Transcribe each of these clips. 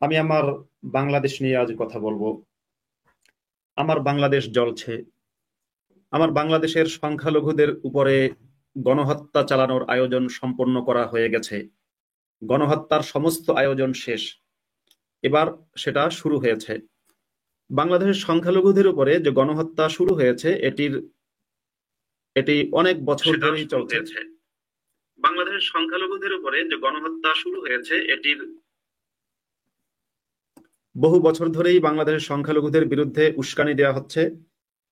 আমি আমার বাংলাদেশ নিয়ে আজ কথা বলবো। আমার বাংলাদেশ জ্বলছে। আমার বাংলাদেশের সংখ্যালঘুদের উপরে গণহত্যা চালানোর আয়োজন সম্পন্ন করা হয়ে গেছে। গণহত্যার সমস্ত আয়োজন শেষ। এবার সেটা শুরু হয়েছে। বাংলাদেশের সংখ্যালঘুদের উপরে যে গণহত্যা শুরু হয়েছে এটি অনেক বছর সেটা ধরেই শুরু চলছে। হয়েছে। বাংলাদেশের সংখ্যালঘুদের উপরে যে গণহত্যা শুরু হয়েছে এটির বহু বছর ধরেই বাংলাদেশের সংখ্যালঘুদের বিরুদ্ধে উস্কানি দেওয়া হচ্ছে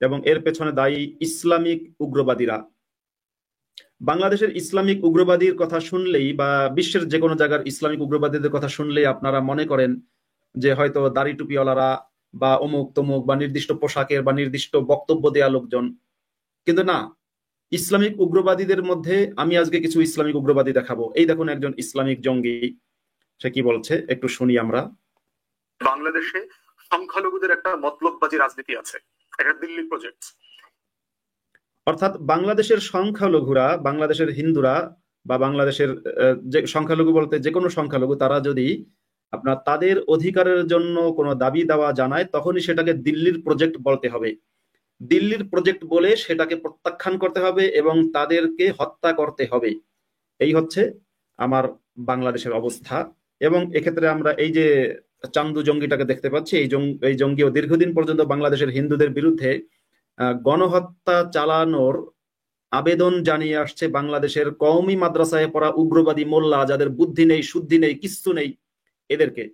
এবং এর পেছনে দায়ী ইসলামিক উগ্রবাদীরা। বাংলাদেশের ইসলামিক উগ্রবাদীর কথা শুনলেই বা বিশ্বের যে কোনো জায়গার ইসলামিক উগ্রবাদীদের কথা শুনলেই আপনারা মনে করেন যে হয়তো দাড়ি টুপিওয়ালারা বা অমুক তমুক বা নির্দিষ্ট পোশাকের বা নির্দিষ্ট বক্তব্য দেয়া লোকজন। কিন্তু না, ইসলামিক উগ্রবাদীদের মধ্যে আমি আজকে কিছু ইসলামিক উগ্রবাদী দেখাবো। এই দেখুন একজন ইসলামিক জঙ্গি, সে কি বলছে একটু শুনি আমরা। বাংলাদেশে সংখ্যালঘুদের একটা মতলববাজি রাজনীতি আছে, একটা দিল্লি প্রজেক্ট। অর্থাৎ বাংলাদেশের সংখ্যালঘুরা, বাংলাদেশের হিন্দুরা বা বাংলাদেশের যে সংখ্যালঘু বলতে যে কোনো সংখ্যালঘু, তারা যদি আপনার তাদের অধিকারের জন্য কোনো দাবি দাওয়া জানায় তখনই সেটাকে দিল্লির প্রজেক্ট বলতে হবে। দিল্লির প্রজেক্ট বলে সেটাকে প্রত্যাখ্যান করতে হবে এবং তাদেরকে হত্যা করতে হবে। এই হচ্ছে আমার বাংলাদেশের অবস্থা। এবং এক্ষেত্রে আমরা এই যে চান্দু জঙ্গিটাকে দেখতে পাচ্ছি, এই জঙ্গিও দীর্ঘদিন পর্যন্ত বাংলাদেশের হিন্দুদের বিরুদ্ধে গণহত্যা চালানোর আবেদন জানিয়ে আসছে বাংলাদেশের কওমি মাদ্রাসায় পড়া উগ্রবাদী মোল্লা, যাদের বুদ্ধি নেই শুদ্ধি নেই কিচ্ছু নেই এদেরকে।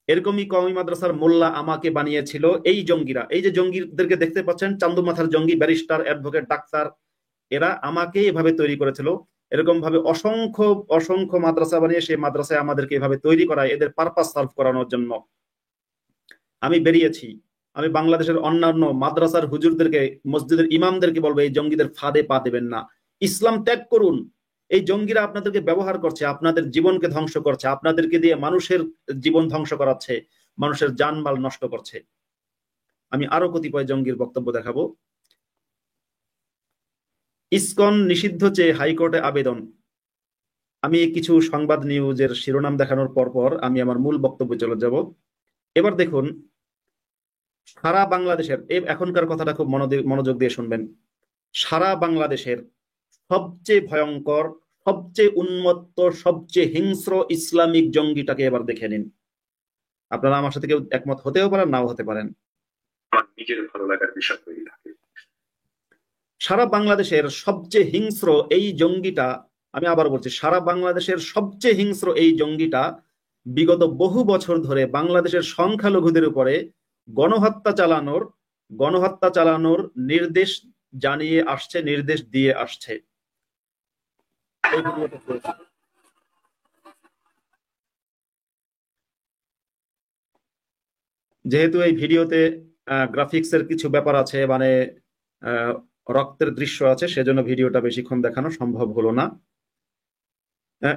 এরকমই কওমি মাদ্রাসার মোল্লা আমাকে বানিয়েছিল এই জঙ্গিরা। এই যে জঙ্গিদেরকে দেখতে পাচ্ছেন, চান্দু মাথার জঙ্গি, ব্যারিস্টার, অ্যাডভোকেট, ডাক্তার, এরা আমাকে এভাবে তৈরি করেছিল। এরকম ভাবে অসংখ্য অসংখ্য মাদ্রাসা বানিয়ে সেই মাদ্রাসায় আমাদেরকে এভাবে তৈরি করায় এদের পারপাস সলভ করানোর জন্য। আমি বেরিয়েছি। আমি বাংলাদেশের অন্যান্য মাদ্রাসার হুজুরদেরকে, মসজিদের ইমামদেরকে বলবো এই জঙ্গিদের ফাঁদে পা দেবেন না। ইসলাম ত্যাগ করুন। এই জঙ্গিরা আপনাদেরকে ব্যবহার করছে, আপনাদের জীবনকে ধ্বংস করছে, আপনাদেরকে দিয়ে মানুষের জীবন ধ্বংস করাচ্ছে, মানুষের জানমাল নষ্ট করছে। আমি আরো কতিপয় জঙ্গির বক্তব্য দেখাবো। ইসকন নিষিদ্ধ চেয়ে হাইকোর্টে আবেদন। আমি কিছু সংবাদ নিউজের শিরোনাম দেখানোর পর পর আমি আমার মূল বক্তব্যে চলে যাব। এবার দেখুন, সারা বাংলাদেশের এখনকার কথাটা খুব মনোযোগ দিয়ে শুনবেন। সারা বাংলাদেশের সবচেয়ে ভয়ঙ্কর, সবচেয়ে উন্মত্ত, সবচেয়ে হিংস্র ইসলামিক জঙ্গিটাকে এবার দেখে নিন। আপনারা আমার সাথে কেউ একমত হতেও পারেন, নাও হতে পারেন। আমার নিজের ভালো লাগার বিষয় তৈরি থাকে। সারা বাংলাদেশের সবচেয়ে হিংস্র এই জঙ্গিটা, আমি আবার বলছি, সারা বাংলাদেশের সবচেয়ে হিংস্র এই জঙ্গিটা বিগত বহু বছর ধরে বাংলাদেশের সংখ্যালঘুদের উপরে গণহত্যা চালানোর গণহত্যা চালানোর নির্দেশ জানিয়ে আসছে, নির্দেশ দিয়ে আসছে। এই ভিডিওটা করেছি। যেহেতু এই ভিডিওতে গ্রাফিক্স এর কিছু ব্যাপার আছে, মানে আহ, রক্তের দৃশ্য আছে, সেজন্য ভিডিওটা বেশিক্ষণ দেখানো সম্ভব হলো না।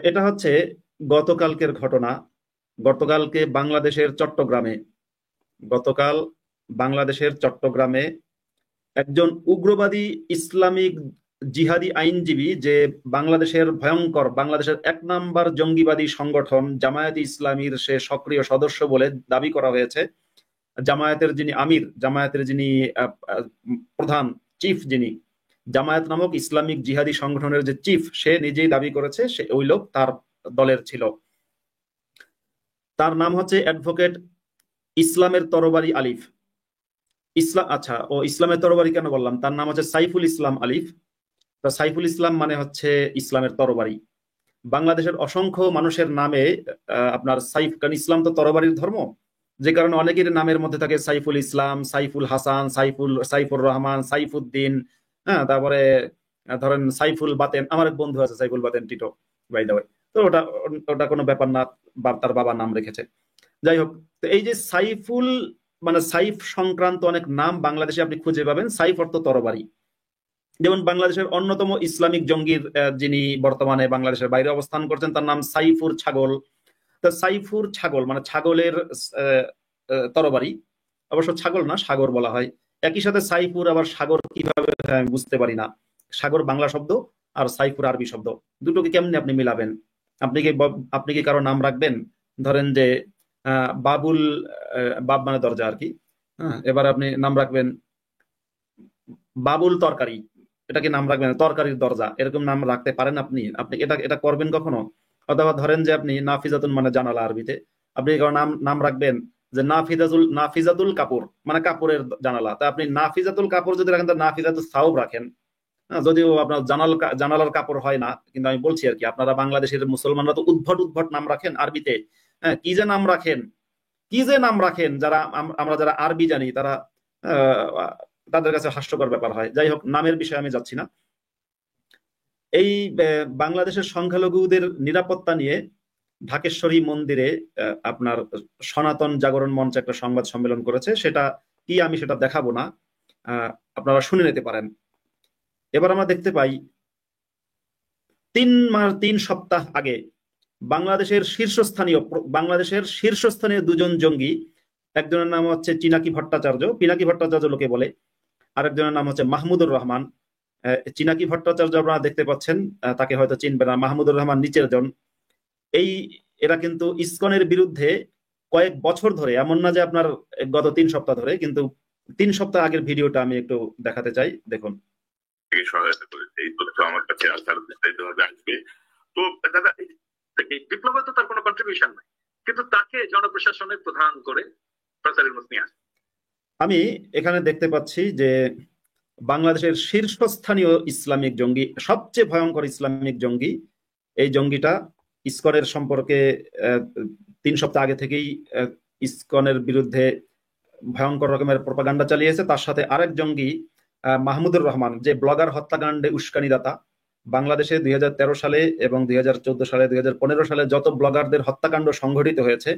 এটা হচ্ছে গতকালকের ঘটনা। গতকালকে বাংলাদেশের চট্টগ্রামে গতকাল বাংলাদেশের চট্টগ্রামে একজন উগ্রবাদী ইসলামিক জিহাদি আইনজীবী, যে বাংলাদেশের ভয়ঙ্কর, বাংলাদেশের এক নাম্বার জঙ্গিবাদী সংগঠন জামায়াতে ইসলামীর সে সক্রিয় সদস্য বলে দাবি করা হয়েছে। জামায়াতের যিনি আমির, জামায়াতের যিনি প্রধান চিফ, যিনি জামায়াত নামক ইসলামিক জিহাদি সংগঠনের যে চিফ, সে নিজেই দাবি করেছে সে ওই লোক তার দলের ছিল। তার নাম হচ্ছে অ্যাডভোকেট ইসলামের তরবারি আলিফ। ইসলাম, আচ্ছা, ও ইসলামের তরবারি কেন বললাম, তার নাম হচ্ছে সাইফুল ইসলাম আলিফ। তা সাইফুল ইসলাম মানে হচ্ছে ইসলামের তরবারি। বাংলাদেশের অসংখ্য মানুষের নামে আপনার সাইফ, কারণ ইসলাম তো তরবারির ধর্ম, যে কারণে অনেকের নামের মধ্যে থাকে সাইফুল ইসলাম, সাইফুল হাসান, সাইফুর রহমান, সাইফুদ্দিন। হ্যাঁ, তারপরে ধরেন সাইফুল বাতেন, আমার এক বন্ধু আছে Saiful Baten Tito, by the way. তো ওটা ওটা কোনো ব্যাপার না, তার বাবার নাম রেখেছে। যাই হোক, তো এই যে সাইফুল, মানে সাইফ সংক্রান্ত অনেক নাম বাংলাদেশে আপনি খুঁজে পাবেন। সাইফ অর্থ তরবারি। যেমন বাংলাদেশের অন্যতম ইসলামিক জঙ্গির যিনি বর্তমানে বাংলাদেশের বাইরে অবস্থান করছেন, তার নাম সাইফুর ছাগল। তা সাইফুর ছাগল মানে ছাগলের আহ, তরবারি। অবশ্য ছাগল না, সাগর বলা হয়। একই সাথে সাইফুর আবার সাগর কিভাবে হয় আমি বুঝতে পারি না। সাগর বাংলা শব্দ আর সাইফুর আরবি শব্দ, দুটোকে কেমনে আপনি মিলাবেন? আপনি কি কারো নাম রাখবেন? ধরেন যে বাবুল, বাব মানে দরজা আর কি। হ্যাঁ, এবার আপনি নাম রাখবেন বাবুল তরকারি। এটা কি নাম রাখবেন তরকারির দরজা, এরকম নাম রাখতে পারেন আপনি? আপনি এটা এটা করবেন কখনো? অথবা ধরেন যে আপনি নাফিজাতুন মানে জানালা আরবিতে, আপনি কারো নাম নাম রাখবেন যে নাফিজাতুল কাপুর মানে কাপড়ের জানালা। তা আপনি নাফিজাতুল কাপড় যদি রাখেন, তা নাফিজাতুল সাউব রাখেন। হ্যাঁ, যদিও আপনার জানালার কাপড় হয় না, কিন্তু আমি বলছি আর কি, আপনারা বাংলাদেশের মুসলমানরা তো উদ্ভট উদ্ভট নাম রাখেন আরবিতে। হ্যাঁ, কি যে নাম রাখেন, কি যে নাম রাখেন, যারা আমরা যারা আরবি জানি তারা আহ, তাদের কাছে হাস্যকর ব্যাপার হয়। যাই হোক, নামের বিষয়ে আমি যাচ্ছি না। এই বাংলাদেশের সংখ্যালঘুদের নিরাপত্তা নিয়ে ঢাকেশ্বরী মন্দিরে আপনার সনাতন জাগরণ মঞ্চ একটা সংবাদ সম্মেলন করেছে। সেটা কি আমি সেটা দেখাবো না, আপনারা শুনে নিতে পারেন। এবার আমরা দেখতে পাই 3 সপ্তাহ আগে বাংলাদেশের শীর্ষস্থানীয় দুজন জঙ্গি, একজনের নাম হচ্ছে পিনাকি ভট্টাচার্য লোকে বলে, আরেকজনের নাম হচ্ছে মাহমুদুর রহমান। চিনাকি ভট্টাচার্য আপনারা দেখতে পাচ্ছেন, তাকে হয়তো চিনবে না, মাহমুদুর রহমান নিচের জন। এই এরা কিন্তু ইসকনের বিরুদ্ধে কয়েক বছর ধরে, এমন না যে আপনার গত 3 সপ্তাহ ধরে, কিন্তু 3 সপ্তাহ আগের ভিডিওটা আমি একটু দেখাতে চাই, দেখুন। সহায়তা করেছে, এই তথ্য আমার কাছে আসার বিস্তারিত ভাবে আসবে। তো দাদা, এই বিপ্লবে তো তার কোনো কন্ট্রিবিউশন নাই, কিন্তু তাকে জনপ্রশাসনের প্রধান করে প্রচারের মধ্যে নিয়ে আসে। আমি এখানে দেখতে পাচ্ছি যে বাংলাদেশের শীর্ষস্থানীয় ইসলামিক জঙ্গি, সবচেয়ে ভয়ঙ্কর ইসলামিক জঙ্গি, এই জঙ্গিটা ইসকনের সম্পর্কে 3 সপ্তাহ আগে থেকেই ইসকনের বিরুদ্ধে ভয়ঙ্কর রকমের প্রপাগান্ডা চালিয়েছে। তার সাথে আরেক জঙ্গি মাহমুদুর রহমান, যে ব্লগার হত্যাকাণ্ডে উস্কানিদাতা। বাংলাদেশে 2013 সালে এবং 2014 সালে, 2015 সালে যত ব্লগারদের হত্যাকাণ্ড সংঘটিত হয়েছে,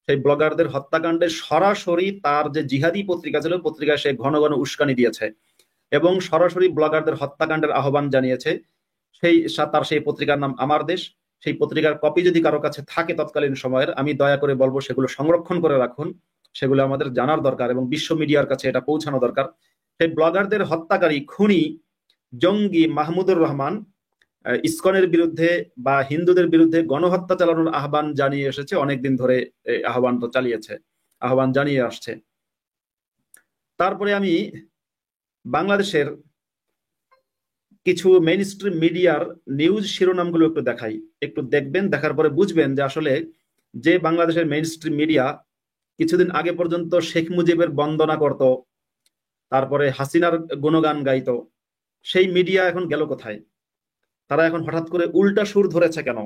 সেই ব্লগারদের হত্যাকাণ্ডে সরাসরি তার যে জিহাদি পত্রিকা ছিল, পত্রিকায় সে ঘন ঘন উস্কানি দিয়েছে এবং সরাসরি ব্লগারদের হত্যাকাণ্ডের আহ্বান জানিয়েছে। তার সেই পত্রিকার নাম আমার দেশ। সেই পত্রিকার কপি যদি কারো কাছে থাকে তৎকালীন সময়ের, আমি দয়া করে বলবো সেগুলো সংরক্ষণ করে রাখুন। সেগুলো আমাদের জানার দরকার এবং বিশ্ব মিডিয়ার কাছে এটা পৌঁছানো দরকার। সেই ব্লগারদের হত্যাকারী খুনি জঙ্গি মাহমুদুর রহমান ইসকনের বিরুদ্ধে বা হিন্দুদের বিরুদ্ধে গণহত্যা চালানোর আহ্বান জানিয়ে এসেছে, অনেকদিন ধরে এই আহ্বান তো চালিয়েছে, আহ্বান জানিয়ে আসছে। তারপরে আমি বাংলাদেশের কিছু মেইন স্ট্রিম মিডিয়ার নিউজ শিরোনামগুলো একটু দেখাই, একটু দেখবেন, দেখার পরে বুঝবেন যে আসলে যে বাংলাদেশের মেইন স্ট্রিম মিডিয়া কিছুদিন আগে পর্যন্ত শেখ মুজিবের বন্দনা করত, তারপরে হাসিনার গুণগান গাইতো, সেই মিডিয়া এখন গেল কোথায়? তারা এখন হঠাৎ করে উল্টা সুর ধরেছে কেন?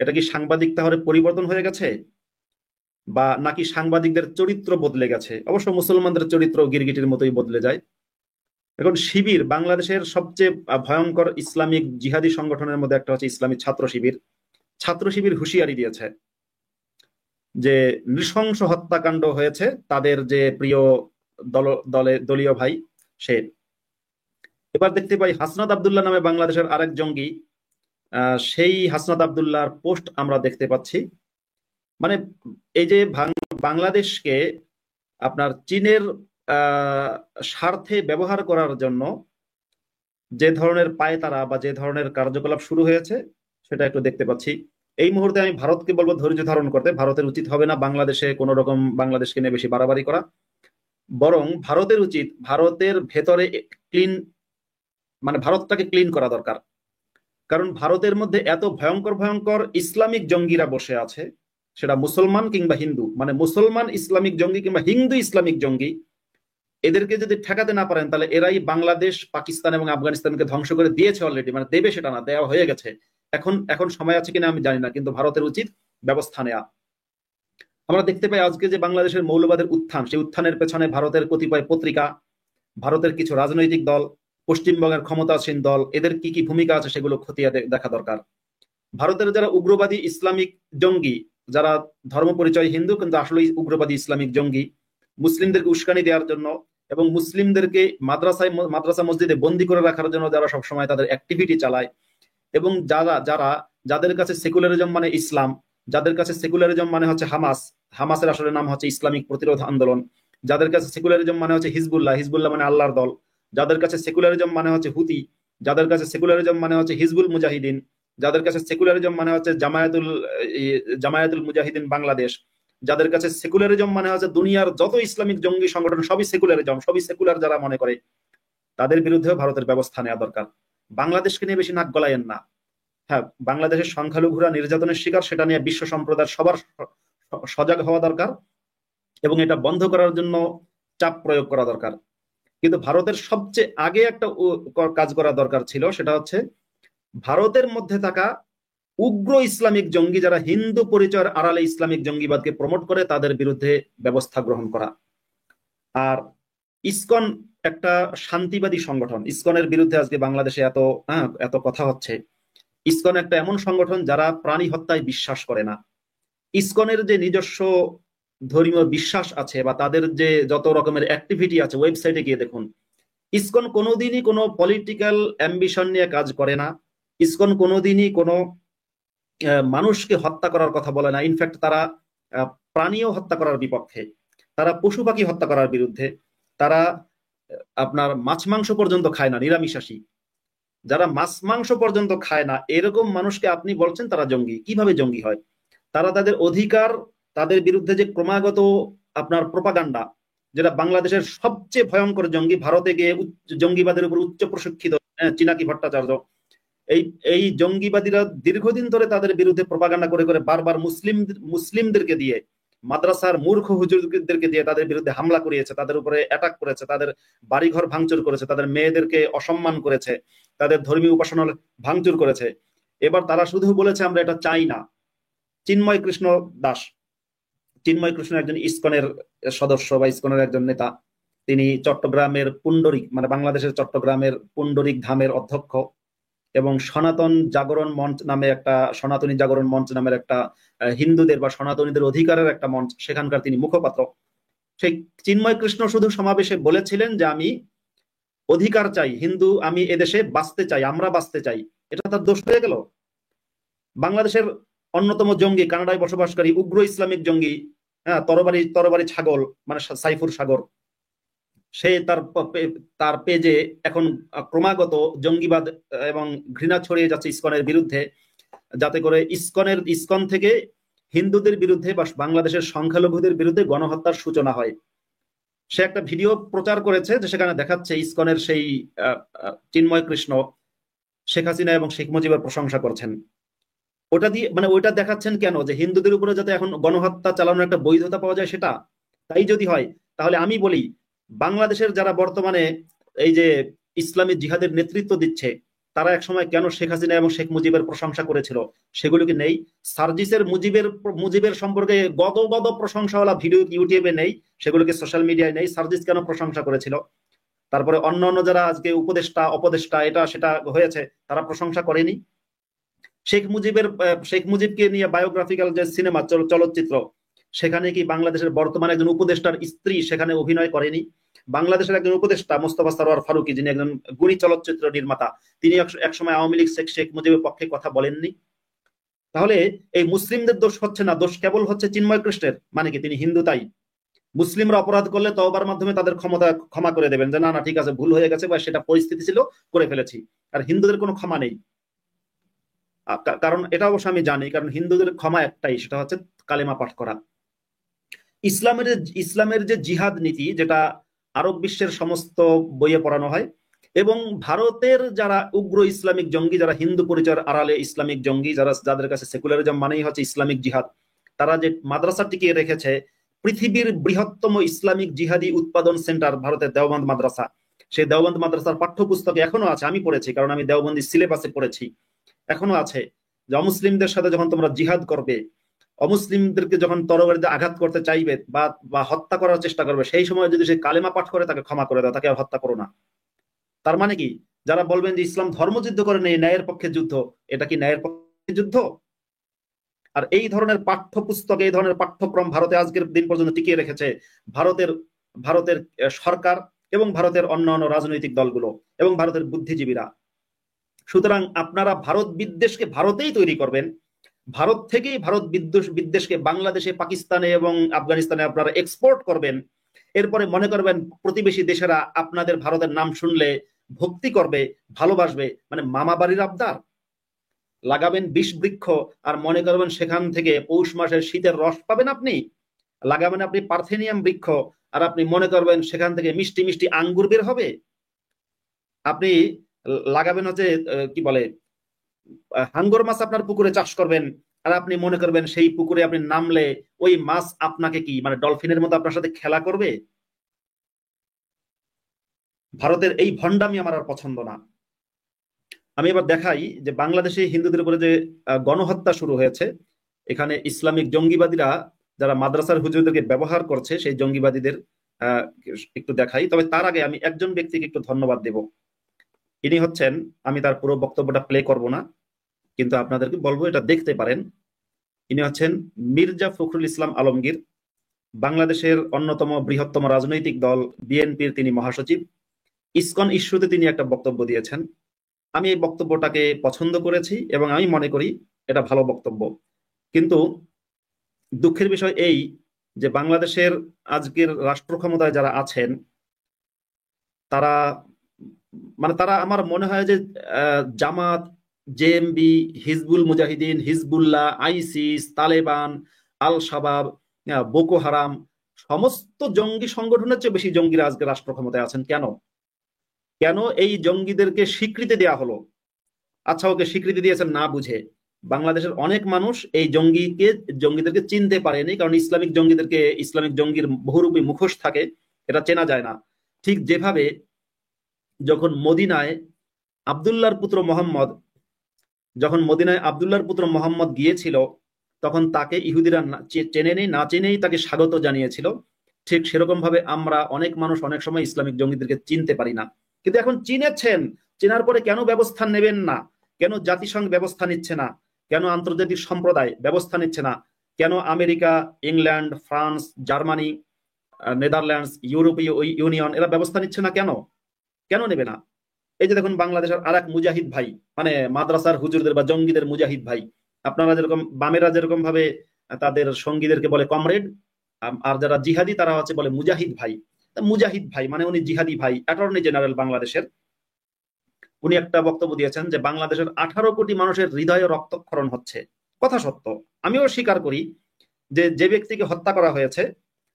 এটা কি সাংবাদিক তাহলে পরিবর্তন হয়ে গেছে, বা নাকি সাংবাদিকদের চরিত্র বদলে গেছে? অবশ্য মুসলমানদের চরিত্র গিরগিটির মতোই বদলে যায়। এখন শিবির, বাংলাদেশের সবচেয়ে ভয়ঙ্কর ইসলামিক জিহাদি সংগঠনের মধ্যে একটা হচ্ছে ইসলামী ছাত্র শিবির। ছাত্র শিবির হুঁশিয়ারি দিয়েছে যে নৃশংস হত্যাকাণ্ড হয়েছে তাদের যে প্রিয় দলীয় ভাই সে। এবার দেখতে পাই হাসনাত আব্দুল্লাহ নামে বাংলাদেশের আরেক জঙ্গি, সেই হাসনাত আব্দুল্লাহর পোস্ট আমরা দেখতে পাচ্ছি। মানে এই যে বাংলাদেশকে আপনার চীনের স্বার্থে ব্যবহার করার জন্য যে ধরনের পায়তারা বা যে ধরনের কার্যকলাপ শুরু হয়েছে, সেটা একটু দেখতে পাচ্ছি। এই মুহূর্তে আমি ভারতকে বলবো ধৈর্য ধারণ করতে। ভারতের উচিত হবে না বাংলাদেশে কোন রকম বাংলাদেশকে নিয়ে বেশি বাড়াবাড়ি করা, বরং ভারতের উচিত ভারতের ভেতরে ক্লিন, মানে ভারতটাকে ক্লিন করা দরকার। কারণ ভারতের মধ্যে এত ভয়ঙ্কর ভয়ঙ্কর ইসলামিক জঙ্গিরা বসে আছে, সেটা মুসলমান কিংবা হিন্দু, মানে মুসলমান ইসলামিক জঙ্গি কিংবা হিন্দু ইসলামিক জঙ্গি। এদেরকে যদি ঠেকাতে না পারেন, তাহলে এরাই বাংলাদেশ, পাকিস্তান এবং আফগানিস্তানকে ধ্বংস করে দিয়েছে অলরেডি, মানে দেবে সেটা না, দেওয়া হয়ে গেছে। এখন এখন সময় আছে কিনা আমি জানি না, কিন্তু ভারতের উচিত ব্যবস্থা নেওয়া। আমরা দেখতে পাই আজকে যে বাংলাদেশের মৌলবাদের উত্থান, সেই উত্থানের পেছনে ভারতের কতিপয় পত্রিকা, ভারতের কিছু রাজনৈতিক দল, পশ্চিমবঙ্গের ক্ষমতাসীন দল, এদের কি কি ভূমিকা আছে সেগুলো খতিয়ে দেখা দরকার। ভারতের যারা উগ্রবাদী ইসলামিক জঙ্গি, যারা ধর্ম পরিচয় হিন্দু কিন্তু আসলে উগ্রবাদী ইসলামিক জঙ্গি, মুসলিমদেরকে উস্কানি দেওয়ার জন্য এবং মুসলিমদেরকে মাদ্রাসা মসজিদে বন্দি করে রাখার জন্য যারা সবসময় তাদের অ্যাক্টিভিটি চালায়, এবং যাদের কাছে সেকুলারিজম মানে ইসলাম, যাদের কাছে সেকুলারিজম মানে হচ্ছে হামাসের আসলে নাম হচ্ছে ইসলামিক প্রতিরোধ আন্দোলন, যাদের কাছে সেকুলারিজম মানে হচ্ছে হিজবুল্লাহ মানে আল্লাহর দল, যাদের কাছে সেকুলারিজম মানে হচ্ছে হুতি, যাদের কাছে সেকুলারিজম মানে হচ্ছে হিজবুল মুজাহিদিন, যাদের কাছে সেকুলারিজম মানে হচ্ছে জামায়াতুল মুজাহিদিন বাংলাদেশ, যাদের কাছে সেকুলারিজম মানে হচ্ছে দুনিয়ার যত ইসলামিক জঙ্গি সংগঠন সবই সেকুলারিজম, সবই সেকুলার যারা মনে করে, তাদের বিরুদ্ধেও ভারতের ব্যবস্থা নেওয়া দরকার। বাংলাদেশকে নিয়ে বেশি নাক গলায়েন না। হ্যাঁ, বাংলাদেশের সংখ্যালঘুরা নির্যাতনের শিকার, সেটা নিয়ে বিশ্ব সম্প্রদায়ের সবার সজাগ হওয়া দরকার এবং এটা বন্ধ করার জন্য চাপ প্রয়োগ করা দরকার। কিন্তু ভারতের সবচেয়ে আগে একটা কাজ করা দরকার ছিল, সেটা হচ্ছে ভারতের মধ্যে থাকা উগ্র ইসলামিক জঙ্গি যারা হিন্দু পরিচয়ের আড়ালে ইসলামিক জঙ্গিবাদকে প্রমোট করে তাদের বিরুদ্ধে ব্যবস্থা গ্রহণ করা। আর ইসকন একটা শান্তিবাদী সংগঠন, ইসকনের বিরুদ্ধে আজকে বাংলাদেশে এত কথা হচ্ছে। ইসকন একটা এমন সংগঠন যারা প্রাণী হত্যায় বিশ্বাস করে না। ইসকনের যে নিজস্ব ধর্মীয় বিশ্বাস আছে বা তাদের যে যত রকমের অ্যাক্টিভিটি আছে, ওয়েবসাইটে গিয়ে দেখুন। ইসকন কোনোদিনই কোনো পলিটিক্যাল অ্যাম্বিশন নিয়ে কাজ করে না। ইসকন কোনোদিনই কোনো মানুষকে হত্যা করার কথা বলে না। ইনফ্যাক্ট তারা প্রাণীও হত্যা করার বিপক্ষে, তারা পশু পাখি হত্যা করার বিরুদ্ধে, তারা আপনার মাছ মাংস পর্যন্ত খায় না, নিরামিষাশী। যারা মাছ মাংস পর্যন্ত খায় না এরকম মানুষকে আপনি বলছেন তারা জঙ্গি? কিভাবে জঙ্গি হয়? তারা তাদের অধিকার, তাদের বিরুদ্ধে যে ক্রমাগত আপনার প্রোপাগান্ডা, যেটা বাংলাদেশের সবচেয়ে ভয়ঙ্কর জঙ্গি, ভারতে গিয়ে জঙ্গিবাদের উপর উচ্চ প্রশিক্ষিত চিনাকি ভট্টাচার্য, এই এই জঙ্গিবাদীরা দীর্ঘদিন ধরে তাদের বিরুদ্ধে প্রোপাগান্ডা করে করে বারবার মুসলিমদেরকে দিয়ে, মাদ্রাসার মূর্খ হুজুরদেরকে দিয়ে তাদের বিরুদ্ধে হামলা করিয়েছে, তাদের উপরে অ্যাটাক করেছে, তাদের বাড়িঘর ভাঙচুর করেছে, তাদের মেয়েদেরকে অসম্মান করেছে, তাদের ধর্মীয় উপাসনা ভাঙচুর করেছে। এবার তারা শুধু বলেছে আমরা এটা চাই না। চিন্ময় কৃষ্ণ দাস, চিন্ময় কৃষ্ণ একজন ইসকনের সদস্য বা ইসকনের একজন নেতা। তিনি চট্টগ্রামের পুন্ডরিক, মানে বাংলাদেশের চট্টগ্রামের পুন্ডরিক ধামের অধ্যক্ষ এবং সনাতন জাগরণ মঞ্চ নামে একটা, সনাতনী জাগরণ মঞ্চ নামের একটা হিন্দুদের বা সনাতনীদের অধিকারের একটা মঞ্চ, সেখানকার তিনি মুখপাত্র। সেই চিন্ময় কৃষ্ণ শুধু সমাবেশে বলেছিলেন যে আমি অধিকার চাই, হিন্দু, আমি এদেশে বাঁচতে চাই, আমরা বাঁচতে চাই। এটা তার দোষ হয়ে গেল? বাংলাদেশের অন্যতম জঙ্গি, কানাডায় বসবাসকারী উগ্র ইসলামিক জঙ্গি, তরবারি তরবারি ছাগল মানে সাইফুর সাগর, সে তার পেজে এখন ক্রমাগত জঙ্গিবাদ এবং ঘৃণা ছড়িয়ে যাচ্ছে ইসকনের বিরুদ্ধে, যাতে করে ইসকন থেকে হিন্দুদের বিরুদ্ধে বা বাংলাদেশের সংখ্যালঘুদের বিরুদ্ধে গণহত্যার সূচনা হয়। সে একটা ভিডিও প্রচার করেছে যে সেখানে দেখাচ্ছে ইসকনের সেই চিন্ময় কৃষ্ণ শেখ হাসিনা এবং শেখ মুজিবের প্রশংসা করছেন। ওটা দিয়ে মানে ওইটা দেখাচ্ছেন কেন? যে হিন্দুদের উপরে যাতে এখন গণহত্যা চালানোর একটা বৈধতা পাওয়া যায় সেটা। তাই যদি হয় তাহলে আমি বলি, বাংলাদেশের যারা বর্তমানে এই যে ইসলামী জিহাদের নেতৃত্ব দিচ্ছে, তারা একসময় কেন শেখ হাসিনা এবং শেখ মুজিবের প্রশংসা করেছিল? সেগুলো কি নেই? সার্জিসের মুজিবের সম্পর্কে গদ গদ প্রশংসাওয়ালা ভিডিও ইউটিউবে নেই? সেগুলোকে সোশ্যাল মিডিয়ায় নেই? সার্জিস কেন প্রশংসা করেছিল? তারপরে অন্যান্য যারা আজকে উপদেষ্টা অপদেষ্টা এটা সেটা হয়েছে, তারা প্রশংসা করেনি? শেখ মুজিবকে নিয়ে বায়োগ্রাফিক্যাল যে সিনেমা চলচ্চিত্র, সেখানে কি বাংলাদেশের বর্তমানে একজন উপদেষ্টার স্ত্রী সেখানে অভিনয় করেনি? বাংলাদেশের একজন উপদেষ্টা মোস্তফা সরোয়ার ফারুকী, যিনি একজন গুণী চলচ্চিত্র নির্মাতা, তিনি একসময় আওয়ামী লীগ শেখ মুজিবের পক্ষে কথা বলেননি? তাহলে এই মুসলিমদের দোষ হচ্ছে না, দোষ কেবল হচ্ছে চিন্ময় কৃষ্ণের। মানে কি তিনি হিন্দু তাই? মুসলিমরা অপরাধ করলে তওবার মাধ্যমে তাদের ক্ষমা করে দেবেন, যে না না ঠিক আছে, ভুল হয়ে গেছে বা সেটা পরিস্থিতি ছিল, করে ফেলেছি। আর হিন্দুদের কোনো ক্ষমা নেই। কারণ এটা অবশ্য আমি জানি, কারণ হিন্দুদের ক্ষমা একটাই, সেটা হচ্ছে কালেমা পাঠ করা। ইসলামের যে জিহাদ নীতি, যেটা আরব বিশ্বের সমস্ত বইয়ে পড়ানো হয়, এবং ভারতের যারা উগ্র ইসলামিক জঙ্গি, যারা হিন্দু পরিচয়ের আড়ালে ইসলামিক জঙ্গি, যাদের কাছে সেকুলারিজম মানেই হচ্ছে ইসলামিক জিহাদ, তারা যে মাদ্রাসা টিকিয়ে রেখেছে, পৃথিবীর বৃহত্তম ইসলামিক জিহাদি উৎপাদন সেন্টার ভারতের দেওবন্দ মাদ্রাসা, সেই দেওবন্দ মাদ্রাসার পাঠ্যপুস্তকে এখনো আছে, আমি পড়েছি কারণ আমি দেওবন্দি সিলেবাসে পড়েছি, এখনো আছে যে অমুসলিমদের সাথে যখন তোমরা জিহাদ করবে, অমুসলিমদেরকে যখন তরবারিতে আঘাত করতে চাইবে বা হত্যা করার চেষ্টা করবে, সেই সময় যদি সে কালেমা পাঠ করে তাকে ক্ষমা করে দাও, তাকে আর হত্যা করো না। তার মানে কি? যারা বলবেন যে ইসলাম ধর্মযুদ্ধ করে নেই, ন্যায়ের পক্ষে যুদ্ধ, এটা কি ন্যায়ের পক্ষে যুদ্ধ? আর এই ধরনের পাঠ্যপুস্তক, এই ধরনের পাঠ্যক্রম ভারতে আজকের দিন পর্যন্ত টিকিয়ে রেখেছে ভারতের সরকার এবং ভারতের অন্যান্য রাজনৈতিক দলগুলো এবং ভারতের বুদ্ধিজীবীরা। সুতরাং আপনারা ভারত বিদ্বেষকে ভারতেই তৈরি করবেন, ভারত থেকেই ভারত বিদ্বেষকে বাংলাদেশে, পাকিস্তানে এবং আফগানিস্তানে আপনারা এক্সপোর্ট করবেন। এরপরে মনে করবেন প্রতিবেশী দেশেরা আপনাদের ভারতের নাম শুনলে ভক্তি করবে, ভালোবাসবে, মানে মামা বাড়ির আবদার। লাগাবেন 20 বৃক্ষ আর মনে করবেন সেখান থেকে পৌষ মাসের শীতের রস পাবেন আপনি। লাগাবেন আপনি পার্থেনিয়াম বৃক্ষ, আর আপনি মনে করবেন সেখান থেকে মিষ্টি মিষ্টি আঙ্গুর বের হবে। আপনি লাগাবেন হচ্ছে কি বলে হাঙ্গর মাছ আপনার পুকুরে চাষ করবেন, আর আপনি মনে করবেন সেই পুকুরে আপনি নামলে ওই মাছ আপনাকে কি মানে ডলফিনের মতো আপনার সাথে খেলা করবে। ভারতের এই ভণ্ডামি আমার আর পছন্দ না। আমি এবার দেখাই যে বাংলাদেশে হিন্দুদের উপরে যে গণহত্যা শুরু হয়েছে, এখানে ইসলামিক জঙ্গিবাদীরা যারা মাদ্রাসার হুজুরদেরকে ব্যবহার করছে, সেই জঙ্গিবাদীদের আহ, একটু দেখাই। তবে তার আগে আমি একজন ব্যক্তিকে একটু ধন্যবাদ দেব। ইনি হচ্ছেন, আমি তার পুরো বক্তব্যটা প্লে করব না, কিন্তু আপনাদেরকে বলবো এটা দেখতে পারেন। ইনি হচ্ছেন মির্জা ফখরুল ইসলাম আলমগীর, বাংলাদেশের অন্যতম বৃহত্তম রাজনৈতিক দল বিএনপির তিনি মহাসচিব। ইসকন ইস্যুতে তিনি একটা বক্তব্য দিয়েছেন। আমি এই বক্তব্যটাকে পছন্দ করেছি এবং আমি মনে করি এটা ভালো বক্তব্য। কিন্তু দুঃখের বিষয় এই যে বাংলাদেশের আজকের রাষ্ট্র ক্ষমতায় যারা আছেন, তারা তারা আমার মনে হয় যে জামাত, JMB, Hizbul Mujahideen, Hezbollah, ISIS, Taliban, আল শাবাব, বোকো হারাম, সমস্ত জঙ্গি সংগঠনের চেয়ে বেশি জঙ্গিরা আজকে রাষ্ট্র ক্ষমতায় আছেন। কেন? কেন এই জঙ্গিদেরকে স্বীকৃতি দেয়া হলো? আচ্ছা, ওকে স্বীকৃতি দিয়েছেন না বুঝে। বাংলাদেশের অনেক মানুষ এই জঙ্গিদেরকে চিনতে পারেনি, কারণ ইসলামিক জঙ্গির বহুরূপী মুখোশ থাকে, এটা চেনা যায় না। ঠিক যেভাবে যখন মদিনায় আব্দুল্লাহর পুত্র মোহাম্মদ যখন মদিনায় আব্দুল্লাহর পুত্র মোহাম্মদ গিয়েছিল, তখন তাকে ইহুদিরা চেনেনি, না চেনেই তাকে স্বাগত জানিয়েছিল। ঠিক সেরকম ভাবে আমরা অনেক মানুষ অনেক সময় ইসলামিক জঙ্গিদেরকে চিনতে পারি না। কিন্তু এখন চিনেছেন, চেনার পরে কেন ব্যবস্থা নেবেন না? কেন জাতিসংঘ ব্যবস্থা নিচ্ছে না? কেন আন্তর্জাতিক সম্প্রদায় ব্যবস্থা নিচ্ছে না? কেন America, England, France, Germany, Netherlands, ইউরোপীয় ইউনিয়ন এরা ব্যবস্থা নিচ্ছে না? কেন কেন নেবে না? এই যে দেখুন, বাংলাদেশের আর এক মুজাহিদ ভাই, মানে মাদ্রাসার হুজুরদের বা জঙ্গিদের মুজাহিদ ভাই, আপনারা যেরকম বামেরা যেরকম ভাবে তাদের সঙ্গীদেরকে বলে কমরেড, আর যারা জিহাদি তারা হচ্ছে বলে মুজাহিদ ভাই। তা মুজাহিদ ভাই মানে উনি জিহাদি ভাই, অ্যাটর্নি জেনারেল বাংলাদেশের। উনি একটা বক্তব্য দিয়েছেন যে বাংলাদেশের 18 কোটি মানুষের হৃদয়ে রক্তক্ষরণ হচ্ছে। কথা সত্য, আমিও স্বীকার করি যে যে ব্যক্তিকে হত্যা করা হয়েছে,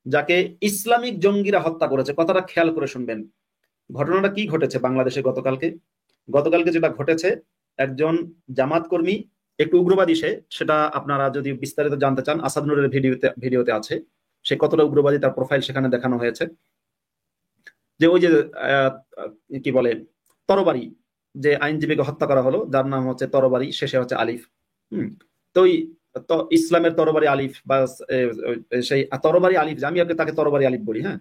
যাকে ইসলামিক জঙ্গিরা হত্যা করেছে, কথাটা খেয়াল করে শুনবেন। ঘটনাটা কি ঘটেছে বাংলাদেশে গতকালকে? গতকালকে যেটা ঘটেছে, একজন জামাত কর্মী, একটু উগ্রবাদী সেটা আপনারা যদি বিস্তারিত জানতে চান আসাদ নূরের ভিডিওতে আছে। সে কতটা উগ্রবাদী তার প্রোফাইল সেখানে দেখানো হয়েছে। যে ওই যে আহ, কি বলে তরবারি, যে আইনজীবীকে হত্যা করা হলো, যার নাম হচ্ছে তরবারি, শেষে হচ্ছে আলিফ। হম তো ওই ইসলামের তরবারি আলিফ বা সেই তরবারি আলিফ, যে আমি তাকে তরবারি আলিফ বলি, হ্যাঁ,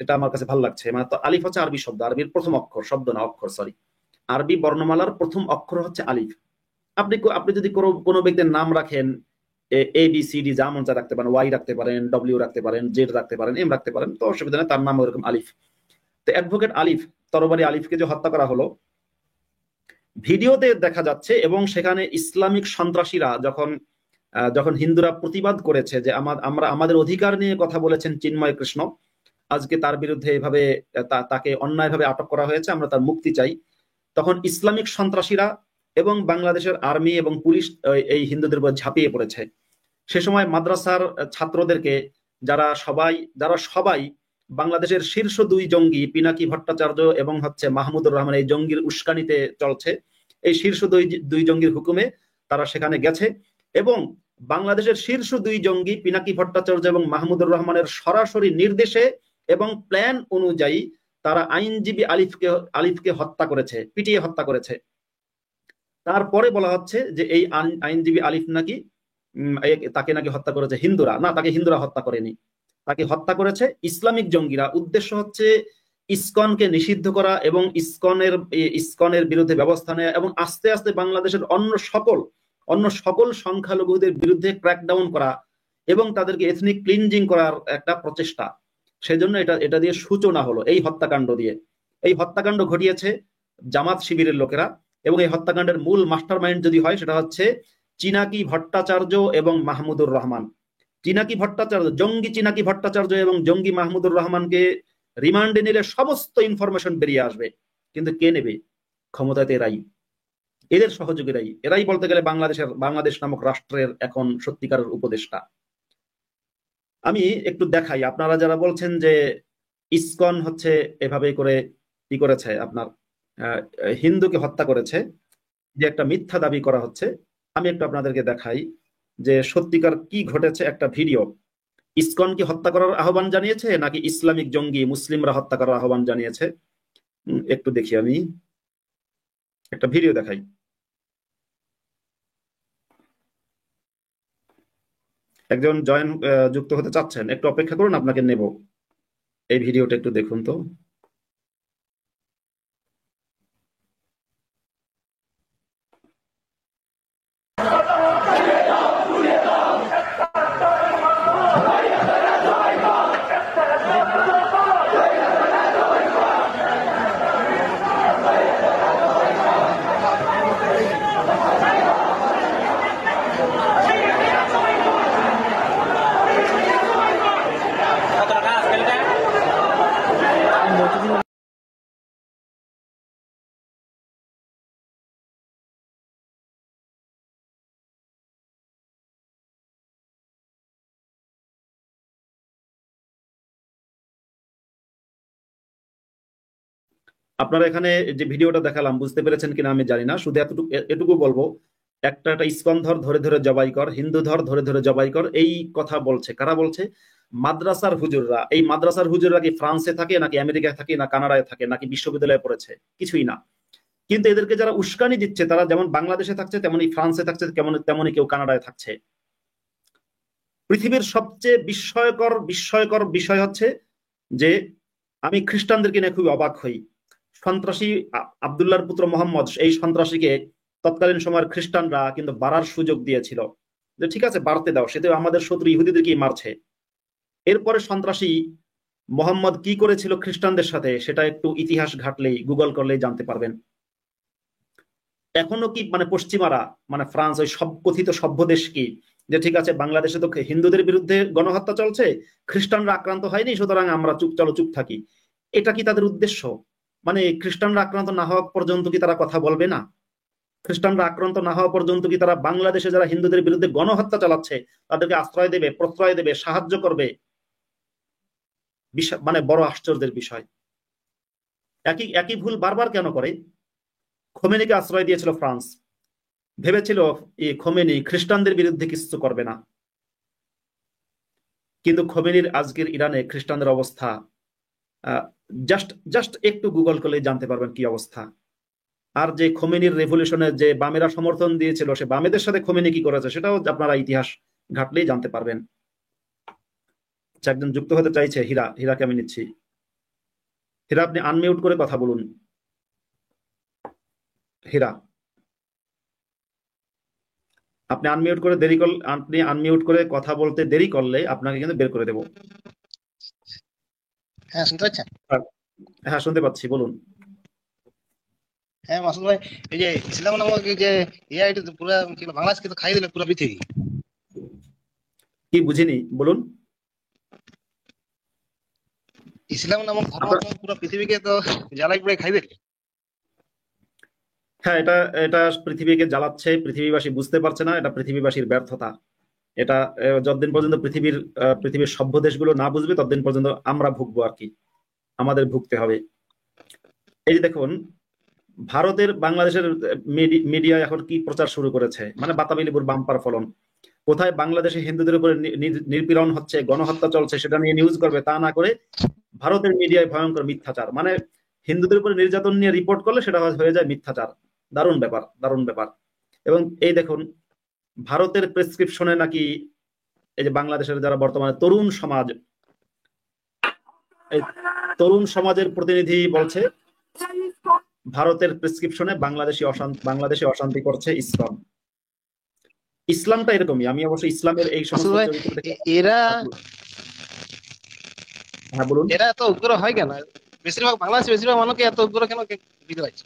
এটা আমার কাছে ভালো লাগছে। মানে তো আলিফ হচ্ছে আরবি শব্দ, আরবির প্রথম অক্ষর, শব্দ না অক্ষর, সরি, আরবি বর্ণমালার প্রথম অক্ষর হচ্ছে আলিফ। আপনি যদি কোনো ব্যক্তির নাম রাখেন, এ বি সি ডি, যা মন চা রাখতে পারেন, ওয়াই রাখতে পারেন, ডব্লিউ রাখতে পারেন, জেড রাখতে পারেন, এম রাখতে পারেন, তো অসুবিধা নেই, তার নাম ওরকম আলিফ। তো অ্যাডভোকেট আলিফ, তরবারি আলিফকে যে হত্যা করা হলো, ভিডিওতে দেখা যাচ্ছে, এবং সেখানে ইসলামিক সন্ত্রাসীরা যখন হিন্দুরা প্রতিবাদ করেছে যে আমরা আমাদের অধিকার নিয়ে কথা বলেছেন চিন্ময় কৃষ্ণ, আজকে তার বিরুদ্ধে এভাবে তাকে অন্যায়ভাবে আটক করা হয়েছে, আমরা তার মুক্তি চাই, তখন ইসলামিক সন্ত্রাসীরা এবং বাংলাদেশের আর্মি এবং পুলিশ এই হিন্দুদের উপর ঝাঁপিয়ে পড়েছে। সে সময় মাদ্রাসার ছাত্রদেরকে, যারা সবাই বাংলাদেশের শীর্ষ দুই জঙ্গি পিনাকি ভট্টাচার্য এবং হচ্ছে মাহমুদুর রহমান, এই জঙ্গির উস্কানিতে চলছে, এই শীর্ষ দুই জঙ্গির হুকুমে তারা সেখানে গেছে, এবং বাংলাদেশের শীর্ষ দুই জঙ্গি পিনাকি ভট্টাচার্য এবং মাহমুদুর রহমানের সরাসরি নির্দেশে এবং প্ল্যান অনুযায়ী তারা আইনজীবী আলিফকে হত্যা করেছে, পিটিয়ে হত্যা করেছে। তারপরে বলা হচ্ছে যে এই আইনজীবী আলিফ নাকি তাকে নাকি হত্যা করেছে হিন্দুরা। না, তাকে হিন্দুরা হত্যা করেনি, তাকে হত্যা করেছে ইসলামিক জঙ্গিরা। উদ্দেশ্য হচ্ছে ইসকনকে নিষিদ্ধ করা এবং ইসকনের বিরুদ্ধে ব্যবস্থা নেওয়া, এবং আস্তে আস্তে বাংলাদেশের অন্য সকল সংখ্যালঘুদের বিরুদ্ধে ক্র্যাকডাউন করা এবং তাদেরকে এথনিক ক্লিনজিং করার একটা প্রচেষ্টা। সেজন্য এটা দিয়ে সূচনা হলো, এই হত্যাকাণ্ড দিয়ে। এই হত্যাকাণ্ড ঘটিয়েছে জামাত শিবিরের লোকেরা, এবং এই হত্যাকাণ্ডের মূল মাস্টার মাইন্ড যদি হয় সেটা হচ্ছে চিনাকি ভট্টাচার্য এবং মাহমুদুর রহমান। জঙ্গি চিনাকি ভট্টাচার্য এবং জঙ্গি মাহমুদুর রহমানকে রিমান্ডে নিলে সমস্ত ইনফরমেশন বেরিয়ে আসবে। কিন্তু কে নেবে? ক্ষমতাতে এরাই, এদের সহযোগীরাই, এরাই বলতে গেলে বাংলাদেশ নামক রাষ্ট্রের এখন সত্যিকারের উপদেষ্টা। আমি একটু দেখাই, আপনারা যারা বলছেন যে ইসকন হচ্ছে এভাবে করে কি করেছে, আপনার আহ, হিন্দুকে হত্যা করেছে, যে একটা মিথ্যা দাবি করা হচ্ছে, আমি একটু আপনাদেরকে দেখাই যে সত্যিকার কি ঘটেছে। একটা ভিডিও, ইসকন কি হত্যা করার আহ্বান জানিয়েছে নাকি ইসলামিক জঙ্গি মুসলিমরা হত্যা করার আহ্বান জানিয়েছে? একটু দেখি, আমি একটা ভিডিও দেখাই। একজন জয়েন যুক্ত হতে চাচ্ছেন, একটু অপেক্ষা করুন, আপনাকে নেব। এই ভিডিওটা একটু দেখুন তো। আপনারা এখানে যে ভিডিওটা দেখালাম বুঝতে পেরেছেন কিনা আমি জানি না, শুধু এতটুকু এটুকু বলবো, একটা একটা ইসকন ধর ধরে ধরে জবাই কর, হিন্দু ধর ধরে ধরে জবাই কর, এই কথা বলছে কারা বলছে? মাদ্রাসার হুজুররা। এই মাদ্রাসার হুজুররা কি ফ্রান্সে থাকে নাকি আমেরিকায় থাকে না কানাডায় থাকে নাকি বিশ্ববিদ্যালয়ে পড়েছে? কিছুই না। কিন্তু এদেরকে যারা উস্কানি দিচ্ছে তারা যেমন বাংলাদেশে থাকছে, তেমনি ফ্রান্সে থাকছে, কেমন তেমনি কেউ কানাডায় থাকছে। পৃথিবীর সবচেয়ে বিস্ময়কর বিস্ময়কর বিষয় হচ্ছে যে আমি খ্রিস্টানদেরকে নিয়ে খুবই অবাক হই। সন্ত্রাসী আবদুল্লাহর পুত্র মোহাম্মদ, এই সন্ত্রাসীকে তৎকালীন সময়ের খ্রিস্টানরা কিন্তু বাড়ার সুযোগ দিয়েছিল, যে ঠিক আছে বাড়তে দাও, সে তো আমাদের শত্রু ইহুদিদেরকেই মারছে। এরপরে সন্ত্রাসী মোহাম্মদ কি করেছিল খ্রিস্টানদের সাথে সেটা একটু ইতিহাস ঘাটলেই, গুগল করলেই জানতে পারবেন। এখনো কি মানে পশ্চিমারা, মানে ফ্রান্স, ওই সব কথিত সভ্য দেশ কি, যে ঠিক আছে বাংলাদেশে তো হিন্দুদের বিরুদ্ধে গণহত্যা চলছে, খ্রিস্টানরা আক্রান্ত হয়নি, সুতরাং আমরা চুপ, চলো চুপ থাকি। এটা কি তাদের উদ্দেশ্য? মানে খ্রিস্টানরা আক্রান্ত না হওয়া পর্যন্ত কি তারা কথা বলবে না? খ্রিস্টানরা আক্রান্ত না হওয়া পর্যন্ত কি তারা বাংলাদেশে যারা হিন্দুদের বিরুদ্ধে গণহত্যা চালাচ্ছে তাদেরকে আশ্রয় দেবে, প্রশ্রয় দেবে, সাহায্য করবে? মানে বড় আশ্চর্যের বিষয়। একই একই ভুল বারবার কেন করে? খোমেনিকে আশ্রয় দিয়েছিল ফ্রান্স, ভেবেছিল এই খোমেনি খ্রিস্টানদের বিরুদ্ধে কিছু করবে না, কিন্তু খোমেনির আজকের ইরানে খ্রিস্টানদের অবস্থা জাস্ট জাস্ট একটু গুগল করলে জানতে পারবেন কি অবস্থা। আর যে খোমেনির রেভলিউশনে যে বামেরা সমর্থন দিয়েছিল, সে বামেদের সাথে খোমেনি কি করেছে সেটাও আপনারা ইতিহাস ঘাটলেই জানতে পারবেন। আচ্ছা, একজন যুক্ত হতে চাইছে, হীরা, হীরাকে আমি নিচ্ছি। হীরা, আপনি আনমিউট করে কথা বলুন। হীরা, আপনি আনমিউট করে কথা বলতে দেরি করলে আপনাকে কিন্তু বের করে দেবো। হ্যাঁ, শুনতে পাচ্ছেন? হ্যাঁ, শুনতে পাচ্ছি, বলুন। হ্যাঁ মাসুদ ভাই, এই যে ইসলাম নামক এই যে এআইটা তো পুরো কি বলে, বাংলাদেশকে তো খাই দিলে পুরো পৃথিবী। কি বুঝিনি, বলুন। ইসলাম নামক ধর্ম আপনার, তো পুরো পৃথিবীকে তো জ্বালাই পুড়ে খাই দিলে। হ্যাঁ, এটা এটা পৃথিবীকে জ্বালাচ্ছে, পৃথিবীবাসী বুঝতে পারছে না, এটা পৃথিবীবাসীর ব্যর্থতা। এটা যতদিন পর্যন্ত পৃথিবীর সভ্য দেশগুলো না বুঝবে ততদিন পর্যন্ত আমরা ভুগবো আর কি, আমাদের ভুগতে হবে। এই যে দেখুন, ভারতের বাংলাদেশের মিডিয়া এখন কি প্রচার শুরু করেছে, মানে বাতাবি লেবুর বাম্পার ফলন। কোথায় বাংলাদেশে হিন্দুদের উপরে নিপীড়ন হচ্ছে, গণহত্যা চলছে, সেটা নিয়ে নিউজ করবে, তা না করে ভারতের মিডিয়ায় ভয়ঙ্কর মিথ্যাচার, মানে হিন্দুদের উপরে নির্যাতন নিয়ে রিপোর্ট করলে সেটা হয়ে যায় মিথ্যাচার। দারুণ ব্যাপার, দারুণ ব্যাপার। এবং এই দেখুন, ভারতের প্রেসক্রিপশনে নাকি এই যে বাংলাদেশের যারা বর্তমানে তরুণ সমাজ, এই তরুণ সমাজের প্রতিনিধি বলছে ভারতের প্রেসক্রিপশনে বাংলাদেশে অশান্তি করছে ইসলাম। ইসলামটা এরকমই, আমি অবশ্য ইসলামের এই মাসুদ সমস্ত ভাই, চরিত্র থেকে। এরা হ্যাঁ, বলুন। এরা এত উগ্র হয় কেন? বেশিরভাগ বেশিরভাগ মানুষকে এত উগ্র কেন দিতে পারছে?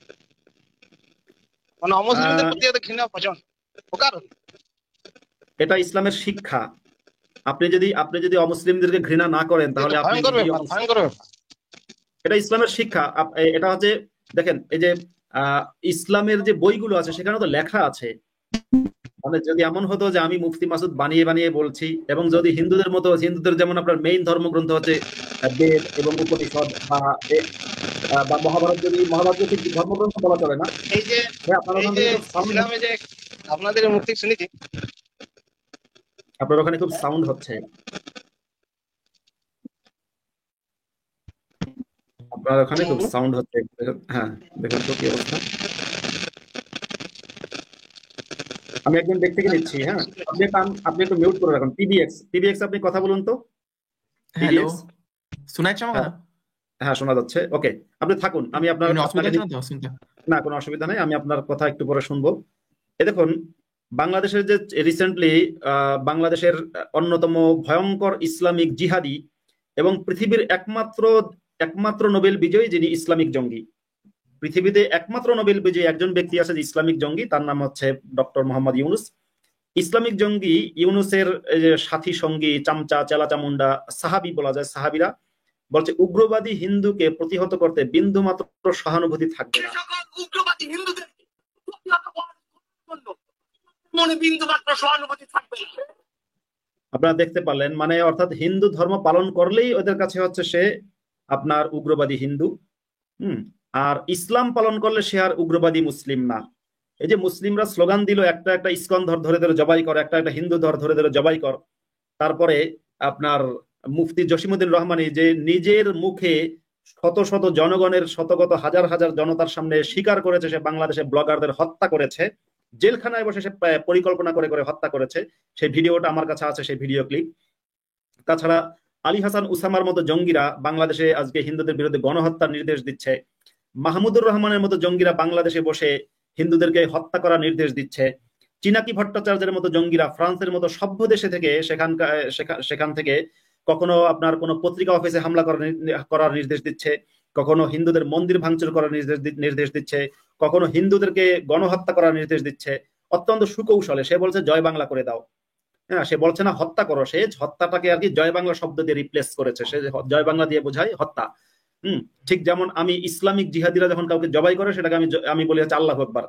মানে অমুসলিমদের প্রতি এত ঘৃণা পছন্দ প্রকার। এটা ইসলামের শিক্ষা। আপনি যদি অমুসলিমদেরকে ঘৃণা না করেন তাহলে আপনি ভয়ঙ্কর ব্যাপার, ভয়ঙ্কর ব্যাপার। এটা ইসলামের শিক্ষা। এটা হচ্ছে, দেখেন এই যে ইসলামের যে বইগুলো আছে সেখানে তো লেখা আছে মানে যদি এমন হতো যে আমি মুফতি মাসুদ বানিয়ে বানিয়ে বলছি, এবং যদি হিন্দুদের মতো, হিন্দুদের যেমন আপনার মেইন ধর্মগ্রন্থ হচ্ছে বেদ এবং উপনিষদ বা মহাভারত, যদি মহাভারত ঠিক ধর্মগ্রন্থ বলা চলে না। এই যে হ্যাঁ, আপনার এই ওখান যে থেকে খুব সাউন্ড, ইসলামে যে আপনাদের মুক্তি শুনেছি, আপনার ওখানে খুব সাউন্ড হচ্ছে, আপনার ওখানে খুব সাউন্ড হচ্ছে। হ্যাঁ, দেখুন তো কি অবস্থা। আমি একজন ব্যক্তিকে নিচ্ছি। হ্যাঁ, আপনি একটু মিউট করে রাখুন। টিবিএক্স আপনি কথা বলুন তো। হ্যালো, টিবিএক্স, শোনা যাচ্ছে আমার হ্যাঁ, কথা? হ্যাঁ শোনা যাচ্ছে। ওকে, আপনি থাকুন, আমি এমনি অসুবিধা আপনাকে হচ্ছে না তো শুনতে? না, কোনো অসুবিধা নেই, আমি আপনার কথা একটু পরে শুনবো। দেখুন, বাংলাদেশের যে রিসেন্টলি বাংলাদেশের অন্যতম ভয়ঙ্কর ইসলামিক জিহাদি এবং পৃথিবীর একমাত্র একমাত্র নোবেল বিজয়ী যিনি ইসলামিক জঙ্গি, পৃথিবীতে একমাত্র নোবেল বিজয়ী একজন ব্যক্তি আছে যে ইসলামিক জঙ্গি, তার নাম হচ্ছে ডক্টর মোহাম্মদ ইউনুস। ইসলামিক জঙ্গি ইউনুসের এই যে সাথী সঙ্গী, চামচা, চেলাচামুন্ডা, সাহাবি বলা যায়, সাহাবিরা বলছে উগ্রবাদী হিন্দুকে প্রতিহত করতে বিন্দু মাত্র সহানুভূতি থাকবে না। সকল উগ্রবাদী হিন্দুদের মনে বিন্দু মাত্র সহানুভূতি থাকবে না। আপনারা দেখতে পারলেন, মানে অর্থাৎ হিন্দু ধর্ম পালন করলেই ওদের কাছে হচ্ছে সে আপনার উগ্রবাদী হিন্দু। আর ইসলাম পালন করলে সে আর উগ্রবাদী মুসলিম না। এই যে মুসলিমরা স্লোগান দিল, একটা একটা ইসকন ধরে ধরে জবাই কর, একটা একটা হিন্দু ধরে ধরে জবাই কর। তারপরে আপনার মুফতি জসিমউদ্দিন রহমানী যে নিজের মুখে শত শত জনগণের, শতগত হাজার হাজার জনতার সামনে স্বীকার করেছে সে বাংলাদেশে ব্লগারদের হত্যা করেছে, জেলখানায় বসে সে পরিকল্পনা করে করে হত্যা করেছে, সেই ভিডিওটা আমার কাছে আছে, সেই ভিডিও ক্লিপ। তাছাড়া আলী হাসান উসামার মতো জঙ্গিরা বাংলাদেশে আজকে হিন্দুদের বিরুদ্ধে গণহত্যার নির্দেশ দিচ্ছে। মাহমুদুর রহমানের মতো জঙ্গিরা বাংলাদেশে বসে হিন্দুদেরকে হত্যা করার নির্দেশ দিচ্ছে। চিনাকি ভট্টাচার্যের মতো জঙ্গিরা ফ্রান্সের মতো সভ্য দেশে থেকে সেখান থেকে কখনো আপনার কোনো পত্রিকা অফিসে হামলা করার নির্দেশ দিচ্ছে, কখনো হিন্দুদের মন্দির ভাঙচুর করার নির্দেশ দিচ্ছে, কখনো হিন্দুদেরকে গণহত্যা করার নির্দেশ দিচ্ছে অত্যন্ত সুকৌশলে। সে বলছে জয় বাংলা করে দাও। হ্যাঁ, সে বলছে না হত্যা করো, সে হত্যাটাকে আর কি জয় বাংলা শব্দ দিয়ে রিপ্লেস করেছে, সে জয় বাংলা দিয়ে বোঝায় হত্যা। ঠিক যেমন আমি ইসলামিক জিহাদিরা যখন কাউকে জবাই করে সেটাকে আমি বলি হচ্ছে আল্লাহু আকবার।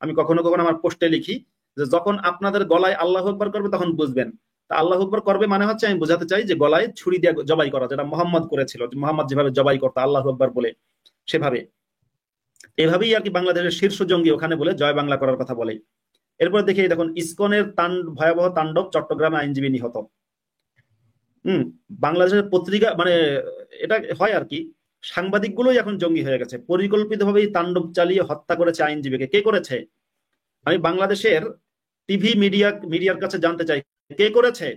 আমি কখনো কখনো আমার পোস্টে লিখি যে যখন আপনাদের গলায় আল্লাহু আকবার করবে তখন বুঝবেন। তা আল্লাহু আকবার করবে মানে হচ্ছে আমি বোঝাতে চাই যে গলায় ছুরি দিয়ে জবাই করা, যেটা মোহাম্মদ করেছিল, মোহাম্মদ যেভাবে জবাই করতো আল্লাহু আকবার বলে, সেভাবে। এভাবেই আর কি বাংলাদেশের শীর্ষ জঙ্গি ওখানে বলে জয় বাংলা করার কথা বলে। এরপর দেখি দেখুন ইসকনের ভয়াবহ তাণ্ডব, চট্টগ্রামে আইনজীবী নিহত। বাংলাদেশের পত্রিকা, মানে এটা হয় আর কি, সাংবাদিকগুলোই এখন জঙ্গি হয়ে গেছে, পরিকল্পিতভাবেই তাণ্ডব চালিয়ে হত্যা করেছে আইনজীবীকে। কে করেছে? আমি বাংলাদেশের টিভি মিডিয়ার কাছে জানতে চাই কে করেছে,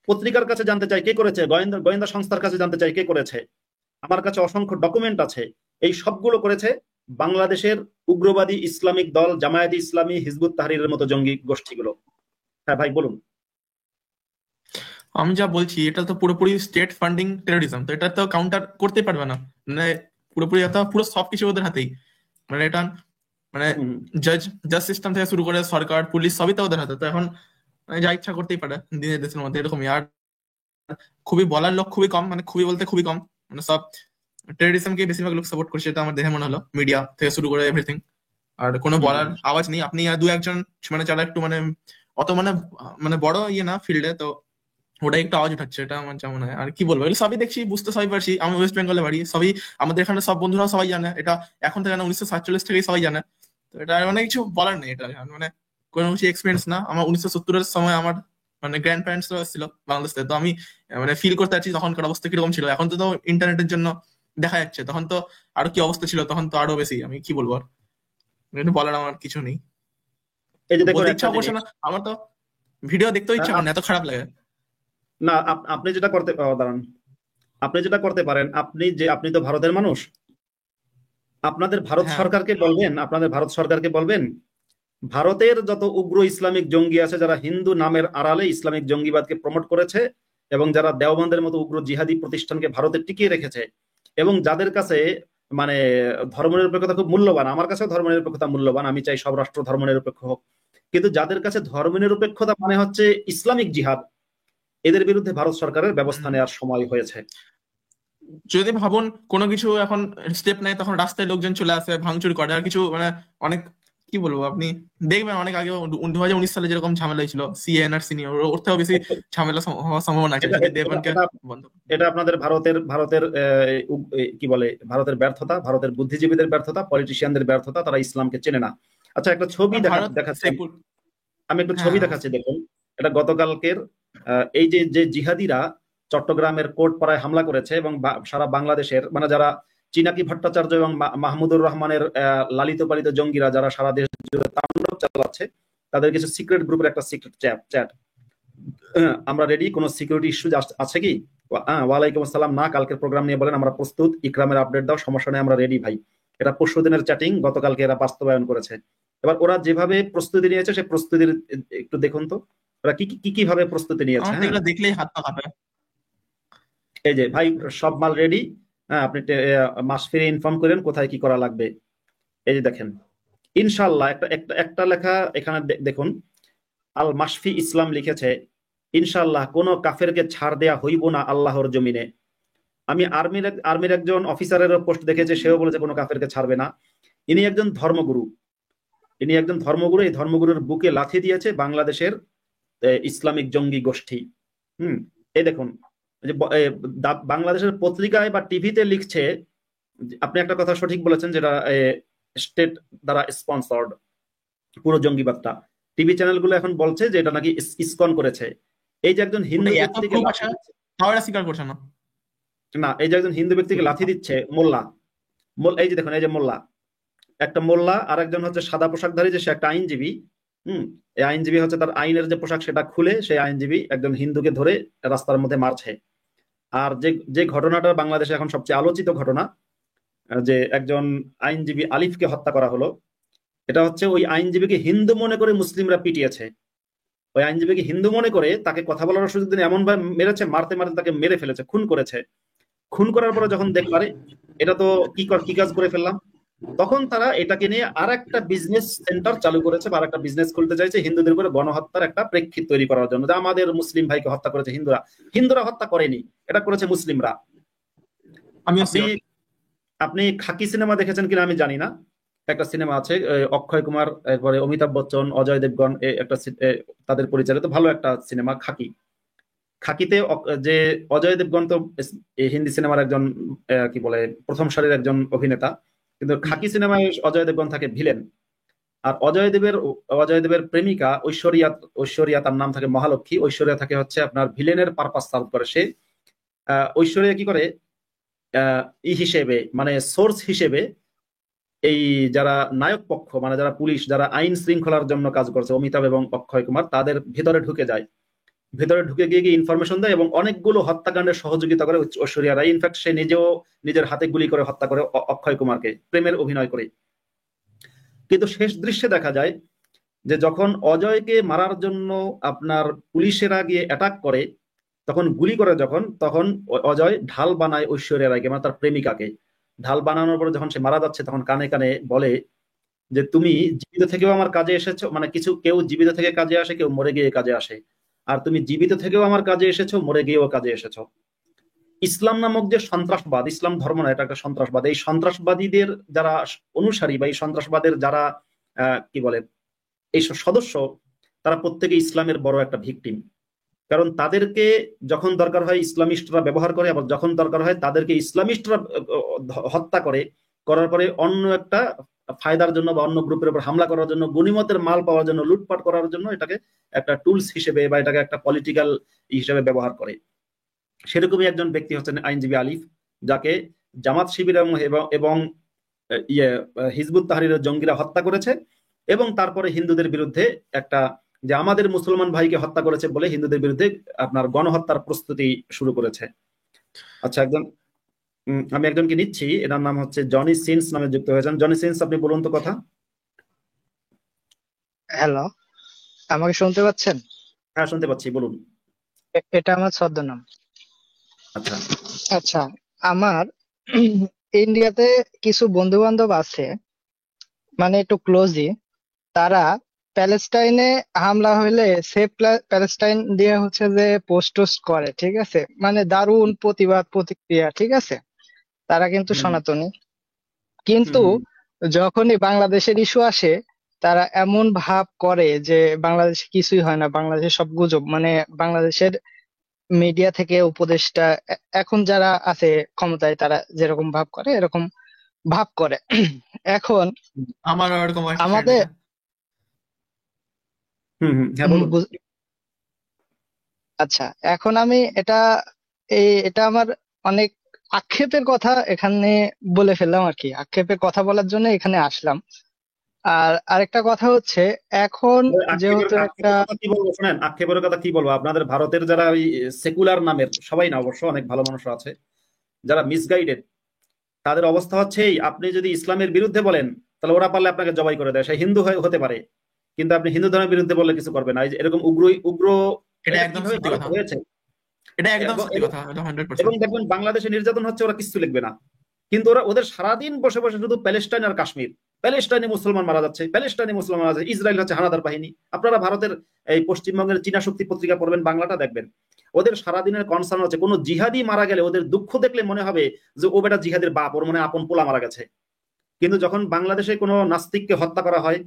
পত্রিকার কাছে জানতে চাই কে করেছে, গোয়েন্দা সংস্থার কাছে জানতে চাই কে করেছে। আমার কাছে অসংখ্য ডকুমেন্ট আছে। এই সবগুলো করেছে বাংলাদেশের উগ্রবাদী ইসলামিক দল জামায়াতে ইসলামী, হিজবুত তাহরীরের মতো জঙ্গি গোষ্ঠীগুলো। হ্যাঁ ভাই বলুন। আমি যা বলছি এটা তো পুরোপুরি স্টেট ফান্ডিং টেরোরিজম, তো এটা তো কাউন্টার করতে পারবে না, মানে পুরোপুরি এটা পুরো সবকিছু ওদের হাতেই। মানে এটা মানে জাজ সিস্টেম থেকে শুরু করে সরকার, পুলিশ সবই তো ওদের হাতে। তো এখন যা ইচ্ছা করতেই পারে দিনের দেশের মধ্যে, এরকমই। আর খুবই বলার লোক খুবই কম, মানে খুবই বলতে খুবই কম, মানে সব টেরোরিজমকে বেশিরভাগ লোক সাপোর্ট করছে, এটা আমার দেখে মনে হলো, মিডিয়া থেকে শুরু করে এভরিথিং। আর কোনো বলার আওয়াজ নেই। আপনি আর দু একজন মানে যারা একটু মানে অত মানে বড় ইয়ে না ফিল্ডে, তো ওটাই একটু আওয়াজ উঠাচ্ছে, এটা আমার যেমন হয়। আর কি বলবো, এগুলো সবই দেখছি, বুঝতে সবই পারছি। আমি ওয়েস্ট বেঙ্গলে বাড়ি, সবই আমাদের এখানে সব বন্ধুরাও সবাই জানে এটা, এখন থেকে না 1947 থেকেই সবাই জানে। তো এটা মানে কিছু বলার নেই, এটা মানে কোনো কিছু এক্সপিরিয়েন্স না। আমার 1970-এর সময় আমার মানে গ্র্যান্ড প্যারেন্টসরা ছিল বাংলাদেশ থেকে, তো আমি মানে ফিল করতে পারছি তখনকার অবস্থা কিরকম ছিল। এখন তো ইন্টারনেটের জন্য দেখা যাচ্ছে, তখন তো আরো কি অবস্থা ছিল, তখন তো আরো বেশি। আমি কি বলবো, আর বলার আমার কিছু নেই। এই যে দেখুন, বলতে ইচ্ছা করছে না, আমার তো ভিডিও দেখতেও ইচ্ছা করে না, এত খারাপ লাগে। না, আপনি যেটা করতে দাঁড়ান, আপনি যেটা করতে পারেন, আপনি তো ভারতের মানুষ, আপনাদের ভারত সরকারকে বলবেন ভারতের যত উগ্র ইসলামিক জঙ্গি আছে যারা হিন্দু নামের আড়ালে ইসলামিক জঙ্গিবাদকে প্রমোট করেছে এবং যারা দেওবন্দের মতো উগ্র জিহাদি প্রতিষ্ঠানকে ভারতে টিকিয়ে রেখেছে এবং যাদের কাছে মানে ধর্মনিরপেক্ষতা খুব মূল্যবান, আমার কাছেও ধর্মনিরপেক্ষতা মূল্যবান, আমি চাই সব রাষ্ট্র ধর্মনিরপেক্ষ হোক, কিন্তু যাদের কাছে ধর্মনিরপেক্ষতা মানে হচ্ছে ইসলামিক জিহাদ, এদের বিরুদ্ধে ভারত সরকারের ব্যবস্থা নেওয়ার সময় হয়েছে। যদি ভাবুন কোনো কিছু এখন স্টেপ নেয়, তখন রাস্তায় লোকজন চলে আসে, ভাঙচুর করে, আর কিছু মানে অনেক কি বলবো, আপনি দেখবেন অনেক আগে 2019 সালে যেরকম ঝামেলা হয়েছিল সিএনআরসি নিয়ে, ওর থেকেও বেশি ঝামেলা হওয়ার সম্ভাবনা আছে এটা যদি এটা দেবনকে এটা বন্ধ। এটা আপনাদের ভারতের কি বলে, ভারতের ব্যর্থতা, ভারতের বুদ্ধিজীবীদের ব্যর্থতা, পলিটিশিয়ানদের ব্যর্থতা, তারা ইসলামকে চেনে না। আচ্ছা, একটা ছবি ভারত দেখাচ্ছি আমি। সেকুল আমি একটু ছবি হ্যাঁ দেখাচ্ছি, দেখুন। এটা গতকালকের এই যে যে জিহাদিরা চট্টগ্রামের কোর্টপাড়ায় হামলা করেছে এবং সারা বাংলাদেশের, মানে যারা চিনাকি ভট্টাচার্য এবং মাহমুদুর রহমানের লালিত পালিত জঙ্গিরা যারা সারা দেশ জুড়ে তাণ্ডব চালাচ্ছে, তাদের কিছু সিক্রেট গ্রুপের একটা সিক্রেট চ্যাট। আমরা রেডি, কোনো সিকিউরিটি ইস্যু আছে কি? ওয়ালাইকুম আসসালাম, না কালকের প্রোগ্রাম নিয়ে বলেন, আমরা প্রস্তুত, ইকরামের আপডেট দাও, সমস্যা নেই, আমরা রেডি ভাই। এটা পরশু দিনের চ্যাটিং, গতকালকে এরা বাস্তবায়ন করেছে। এবার ওরা যেভাবে প্রস্তুতি নিয়েছে, সে প্রস্তুতির একটু দেখুন তো, ওরা কিভাবে প্রস্তুতি নিয়েছে। আমার তো হ্যাঁ, এগুলো দেখলেই হাত পা কাঁপে। এই যে ভাই, সব মাল রেডি। হ্যাঁ, আপনি মাস ফিরে ইনফর্ম করেন কোথায় কি করা লাগবে। এই যে দেখেন, ইনশাল্লাহ একটা একটা একটা লেখা এখানে দেখুন, আল মাসফি ইসলাম লিখেছে, ইনশাল্লাহ কোন কাফেরকে ছাড় দেয়া হইব না আল্লাহর জমিনে। আমি আর্মির একজন অফিসারের পোস্ট দেখেছে, সেও বলেছে কোনো কাফেরকে ছাড়বে না। ইনি একজন ধর্মগুরু, এই ধর্মগুরুর বুকে লাথি দিয়েছে বাংলাদেশের ইসলামিক জঙ্গি গোষ্ঠী। এই দেখুন, যে বাংলাদেশের পত্রিকায় বা টিভিতে লিখছে, আপনি একটা কথা সঠিক বলেছেন, যেটা স্টেট দ্বারা স্পন্সর্ড পুরো জঙ্গিবাদটা। টিভি চ্যানেলগুলো এখন বলছে যে এটা নাকি ইসকন করেছে। এই যে একজন হিন্দু এত ব্যক্তিকে প্রুফ লাথি আছে, দিচ্ছে, তাও এরা স্বীকার করছে না। না, এই যে একজন হিন্দু ব্যক্তিকে লাথি দিচ্ছে মোল্লা, এই যে দেখুন, এই যে মোল্লা, একটা মোল্লা, আর একজন হচ্ছে সাদা পোশাকধারী, যে সে একটা আইনজীবী। এই আইনজীবী হচ্ছে তার আইনের যে পোশাক সেটা খুলে সেই আইনজীবী একজন হিন্দুকে ধরে রাস্তার মধ্যে মারছে। আর যে যে ঘটনাটা বাংলাদেশে এখন সবচেয়ে আলোচিত ঘটনা, যে একজন আইনজীবী আলিফকে হত্যা করা হলো, এটা হচ্ছে ওই আইনজীবীকে হিন্দু মনে করে মুসলিমরা পিটিয়েছে। ওই আইনজীবীকে হিন্দু মনে করে তাকে কথা বলার সুযোগ দিন এমন ভাবে মেরেছে, মারতে মারতে তাকে মেরে ফেলেছে, খুন করেছে। খুন করার পরে যখন দেখলারে এটা তো কি কাজ করে ফেললাম, তখন তারা এটাকে নিয়ে আর একটা বিজনেস সেন্টার চালু করেছে, বা একটা বিজনেস খুলতে চাইছে হিন্দুদের উপরে গণহত্যার একটা প্রেক্ষিত তৈরি করার জন্য, যে আমাদের মুসলিম ভাইকে হত্যা করেছে হিন্দুরা। হিন্দুরা হত্যা করেনি, এটা করেছে মুসলিমরা। আমিও আপনি আপনি খাকি সিনেমা দেখেছেন কিনা আমি জানি না, একটা সিনেমা আছে অক্ষয় কুমার, এরপরে অমিতাভ বচ্চন, অজয় দেবগন, একটা তাদের পরিচালিত ভালো একটা সিনেমা খাকি। খাকিতে যে অজয় দেবগন তো হিন্দি সিনেমার একজন কি বলে প্রথম সারির একজন অভিনেতা, কিন্তু খাকি সিনেমায় অজয় দেবগন থাকে ভিলেন। আর অজয় দেবের প্রেমিকা ঐশ্বরিয়া তার নাম থাকে মহালক্ষ্মী। ঐশ্বরিয়া থাকে হচ্ছে আপনার ভিলেনের পারপাস সার্ভ করে। সে ঐশ্বরিয়া কি করে, হিসেবে, মানে সোর্স হিসেবে, এই যারা নায়ক পক্ষ, মানে যারা পুলিশ, যারা আইন শৃঙ্খলার জন্য কাজ করছে, অমিতাভ এবং অক্ষয় কুমার, তাদের ভেতরে ঢুকে যায়, ভেতরে ঢুকে গিয়ে ইনফরমেশন দেয় এবং অনেকগুলো হত্যাকাণ্ডের সহযোগিতা করে ঐশ্বরিয়া রায়। ইনফ্যাক্ট সে নিজেও নিজের হাতে গুলি করে হত্যা করে অক্ষয় কুমারকে, প্রেমের অভিনয় করে। কিন্তু শেষ দৃশ্যে দেখা যায় যে যখন অজয়কে মারার জন্য আপনার পুলিশেরা গিয়ে অ্যাটাক করে, তখন গুলি করে তখন অজয় ঢাল বানায় ঐশ্বরিয়া রায়কে, মানে তার প্রেমিকাকে। ঢাল বানানোর পরে যখন সে মারা যাচ্ছে, তখন কানে কানে বলে যে তুমি জীবিত থেকেও আমার কাজে এসেছো, মানে কেউ জীবিত থেকে কাজে আসে, কেউ মরে গিয়ে কাজে আসে, আর তুমি জীবিত থেকেও আমার কাজে এসেছো, মরে গিয়েও কাজে এসেছো। ইসলাম নামক যে সন্ত্রাসবাদ, ইসলাম ধর্ম না, এটা একটা সন্ত্রাসবাদ। এই সন্ত্রাসবাদীদের যারা অনুসারী, বা এই সন্ত্রাসবাদের যারা কি বলে এই সদস্য, তারা প্রত্যেকে ইসলামের বড় একটা ভিকটিম। কারণ তাদেরকে যখন দরকার হয় ইসলামিস্টরা ব্যবহার করে, আবার যখন দরকার হয় তাদেরকে ইসলামিস্টরা হত্যা করার পরে অন্য একটা ফায়দার জন্য বা অন্য গ্রুপের উপর হামলা করার জন্য, গনিমতের মাল পাওয়ার জন্য, লুটপাট করার জন্য এটাকে একটা টুলস হিসেবে বা এটাকে একটা পলিটিক্যাল হিসেবে ব্যবহার করে। সেরকমই একজন ব্যক্তি হচ্ছেন আইনজীবী আলিফ, যাকে জামাত শিবির এবং হিজবুত তাহরিরের জঙ্গিরা হত্যা করেছে, এবং তারপরে হিন্দুদের বিরুদ্ধে একটা, যে আমাদের মুসলমান ভাইকে হত্যা করেছে বলে হিন্দুদের বিরুদ্ধে আপনার গণহত্যার প্রস্তুতি শুরু করেছে। আচ্ছা, আমি একজনকে নিচ্ছি, এনার নাম হচ্ছে জনি সিন্স নামে যুক্ত হয়েছেন। জনি সিন্স, আপনি বলুন তো কথা। হ্যালো, আমাকে শুনতে পাচ্ছেন? হ্যাঁ, শুনতে পাচ্ছি, বলুন। এটা আমার ছদ্মনাম। আচ্ছা, আচ্ছা, আমার ইন্ডিয়াতে কিছু বন্ধু বান্ধব আছে, মানে একটু ক্লোজই। তারা প্যালেস্টাইনে হামলা হইলে সেভ প্যালেস্টাইন দিয়ে হচ্ছে যে পোস্ট টোস্ট করে, ঠিক আছে, মানে দারুণ প্রতিবাদ প্রতিক্রিয়া, ঠিক আছে। তারা কিন্তু সনাতনী, কিন্তু যখনই বাংলাদেশের ইস্যু আসে তারা এমন ভাব করে যে বাংলাদেশে কিছুই হয় না, বাংলাদেশে সব গুজব। মানে বাংলাদেশের মিডিয়া থেকে উপদেষ্টা এখন যারা আছে ক্ষমতায় তারা যেরকম ভাব করে এরকম ভাব করে। এখন আমার ওরকম একটা ফ্রেন্ড আমাদের আছে। হ্যাঁ বলুন। আচ্ছা, এখন আমি এটা আমার অনেক আক্ষেপের কথা এখানে বলে ফেললাম আর কি, আক্ষেপের কথা বলার জন্য এখানে আসলাম। আর আরেকটা কথা হচ্ছে, এখন যেহেতু একটা আক্ষেপের কথা কি বলবো শোনেন, আক্ষেপের কথা কি বলবো, আপনাদের ভারতের যারা ওই সেকুলার নামের, সবাই না অবশ্য, অনেক ভালো মানুষ আছে যারা মিসগাইডেড, তাদের অবস্থা হচ্ছে এই, আপনি যদি ইসলামের বিরুদ্ধে বলেন তাহলে ওরা পারলে আপনাকে জবাই করে দেয়, সে হিন্দু হতে পারে, কিন্তু আপনি হিন্দু ধর্মের বিরুদ্ধে বললে কিছু করবে না। এই যে এরকম উগ্র উগ্র এটা এটা একদম কিভাবে সত্যি ভারতে কথা, হয়েছে। এটা একদম এবং সত্যি এবং কথা, এটা এবং 100%। দেখবেন বাংলাদেশে নির্যাতন হচ্ছে, ওরা কিছু লিখবে না, কিন্তু ওদের সারাদিন বসে বসে শুধু প্যালেস্টাইন আর কাশ্মীর, প্যালেস্টাইনে মুসলমান মারা যাচ্ছে, প্যালেস্টাইনে মুসলমান মারা যাচ্ছে, ইসরায়েল হচ্ছে হানাদার বাহিনী। আপনারা ভারতের এই পশ্চিমবঙ্গের চীনা শক্তি পত্রিকা পড়বেন, বাংলাটা দেখবেন, ওদের সারাদিনের কনসার্ন হচ্ছে কোনো জিহাদি মারা গেলে ওদের দুঃখ দেখলে মনে হবে যে ও বেটা জিহাদের বাপ, ওর মনে হয় আপন পোলা মারা গেছে। কিন্তু যখন বাংলাদেশে কোনো নাস্তিককে হত্যা করা হয়,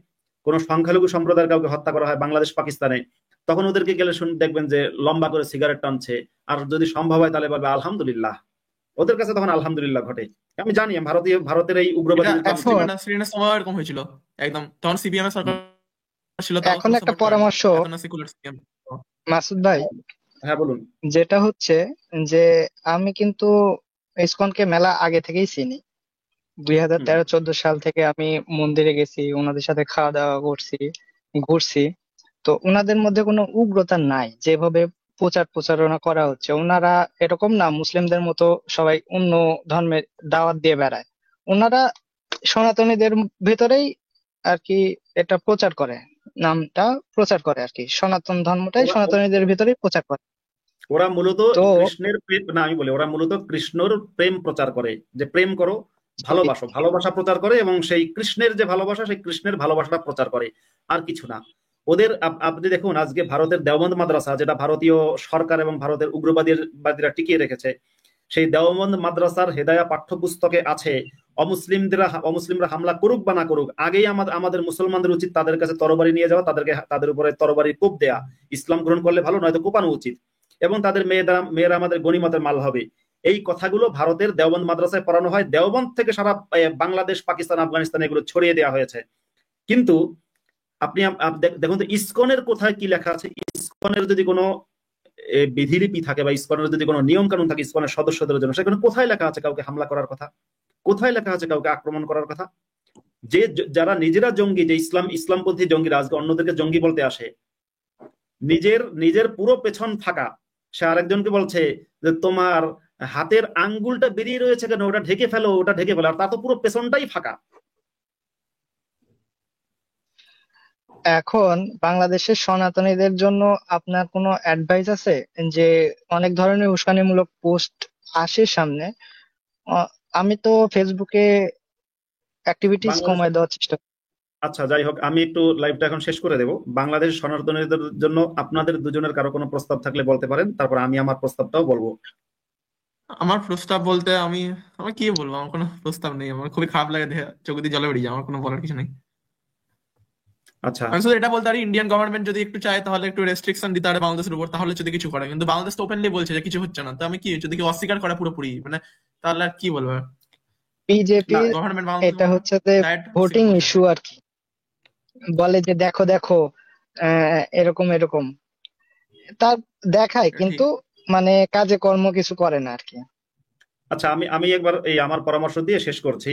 কোনো সংখ্যালঘু সম্প্রদায়ের কাউকে হত্যা করা হয় বাংলাদেশ পাকিস্তানে, তখন ওদেরকে গেলে দেখবেন যে লম্বা করে সিগারেট টানছে, আর যদি সম্ভব হয় তাহলে বলবে আলহামদুলিল্লাহ। ওদের কাছে তখন আলহামদুলিল্লাহ ঘটে। আমি জানি ভারতের এই এটা উগ্রবাদী এখন শ্রীলঙ্কার সময় এরকম হয়েছিল, একদম তখন সিপিএম এর সরকার ছিল, তাও এখন একটা সাপোর্ট করে না, পরামর্শ, এত না সেকুলার সিপিএম। মাসুদ ভাই, হ্যাঁ বলুন। যেটা হচ্ছে যে আমি কিন্তু ইসকনকে মেলা আগে থেকেই চিনি। 2013-14 সাল থেকে আমি মন্দিরে গেছি, ওনাদের সাথে খাওয়া দাওয়া করছি, ঘুরছি। তো ওনাদের মধ্যে কোনো উগ্রতা নাই, যেভাবে প্রচারণা করা হচ্ছে। ওনারা এরকম না মুসলিমদের মতো সবাই অন্য ধর্মের দাওয়াত দিয়ে বেড়ায়। ওনারা সনাতনীদের ভেতরেই আর কি এটা প্রচার করে, নামটা প্রচার করে আর কি, সনাতন ধর্মটাই ওরা সনাতনীদের ভিতরেই প্রচার করে। ওরা মূলত তো কৃষ্ণের প্রেম, না আমি বলি, ওরা মূলত কৃষ্ণর প্রেম প্রচার করে, যে প্রেম করো, ভালোবাসো, ভালোবাসা প্রচার করে, এবং সেই কৃষ্ণের যে ভালোবাসা, সেই কৃষ্ণের ভালোবাসাটা প্রচার করে, আর কিছু না। ওদের আপনি দেখুন আজকে ভারতের দেওবন্দ মাদ্রাসা, যেটা ভারতীয় সরকার এবং ভারতের উগ্রবাদীরা টিকিয়ে রেখেছে, সেই দেওবন্দ মাদ্রাসার হেদায়া পাঠ্যপুস্তকে আছে, অমুসলিমরা হামলা করুক বা না করুক, আগেই আমাদের মুসলমানদের উচিত তাদের কাছে তরবারি নিয়ে যাওয়া, তাদের উপরে তরবারি কোপ দেয়া, ইসলাম গ্রহণ করলে ভালো, নয়তো কোপানো উচিত, এবং তাদের মেয়েরা আমাদের গনিমতের মাল হবে। এই কথাগুলো ভারতের দেওবন্দ মাদ্রাসায় পড়ানো হয়, দেওবন্দ থেকে সারা বাংলাদেশ, পাকিস্তান, আফগানিস্তান এগুলো ছড়িয়ে দেওয়া হয়েছে। কিন্তু আপনি দেখুন তো ইসকনের কোথায় কি লেখা আছে। ইসকনের যদি কোনো বিধিলিপি থাকে বা ইসকনের যদি কোনো নিয়ম কানুন থাকে ইসকনের সদস্যদের জন্য, সেখানে কোথায় লেখা আছে কাউকে হামলা করার কথা? কোথায় লেখা আছে কাউকে আক্রমণ করার কথা? যারা নিজেরা জঙ্গি, যে ইসলামপন্থী জঙ্গিরা আজকে অন্যদেরকে জঙ্গি বলতে আসে, নিজের পুরো পেছন ফাঁকা, সে আরেকজনকে বলছে যে তোমার হাতের আঙ্গুলটা বেরিয়ে রয়েছে কেন, ওটা ঢেকে ফেলো, ওটা ঢেকে ফেলো, আর তার তো পুরো পেছনটাই ফাঁকা। এখন বাংলাদেশের সনাতনীদের জন্য আপনার কোনো অ্যাডভাইস আছে? যে অনেক ধরনের উস্কানিমূলক পোস্ট আসে সামনে। আহ, আমি তো ফেসবুকে অ্যাক্টিভিটিস বাংলাদেশ, কমায় দেওয়ার চেষ্টা করি। আচ্ছা যাই হোক, আমি একটু লাইভটা এখন শেষ করে দেবো। বাংলাদেশ সনাতনীদের জন্য আপনাদের দুজনের কারো কোনো প্রস্তাব থাকলে বলতে পারেন, তারপর আমি আমার প্রস্তাবটাও বলবো। আমার প্রস্তাব বলতে আমি কি বলবো, আমার কোনো প্রস্তাব নেই, আমার খুবই খারাপ লাগে দেখে চোখ দিয়ে জলে বেরিয়ে যায়, আমার কোনো বলার কিছু নেই। আচ্ছা, আমি শুধু এটা বলতে পারি, ইন্ডিয়ান গভর্নমেন্ট যদি একটু চায় তাহলে একটু রেস্ট্রিকশন দিতে পারে বাংলাদেশের উপর, তাহলে যদি কিছু করে। কিন্তু বাংলাদেশ তো ওপেনলি বলছে যে কিছু হচ্ছে না, তো আমি কি যদি কেউ অস্বীকার করে পুরোপুরি, মানে তাহলে আর কি বলবো? না, বিজেপির গভর্নমেন্ট বাংলাদেশের এটা হচ্ছে যে ডাইরেক্ট ভোটিং বলছে। ইস্যু আর কি, বলে যে দেখো দেখো এরকম এরকম, তার দেখায় ঠিক। কিন্তু মানে কাজে কর্ম কিছু করে না আর কি। আচ্ছা, আমি একবার এই আমার পরামর্শ দিয়ে শেষ করছি।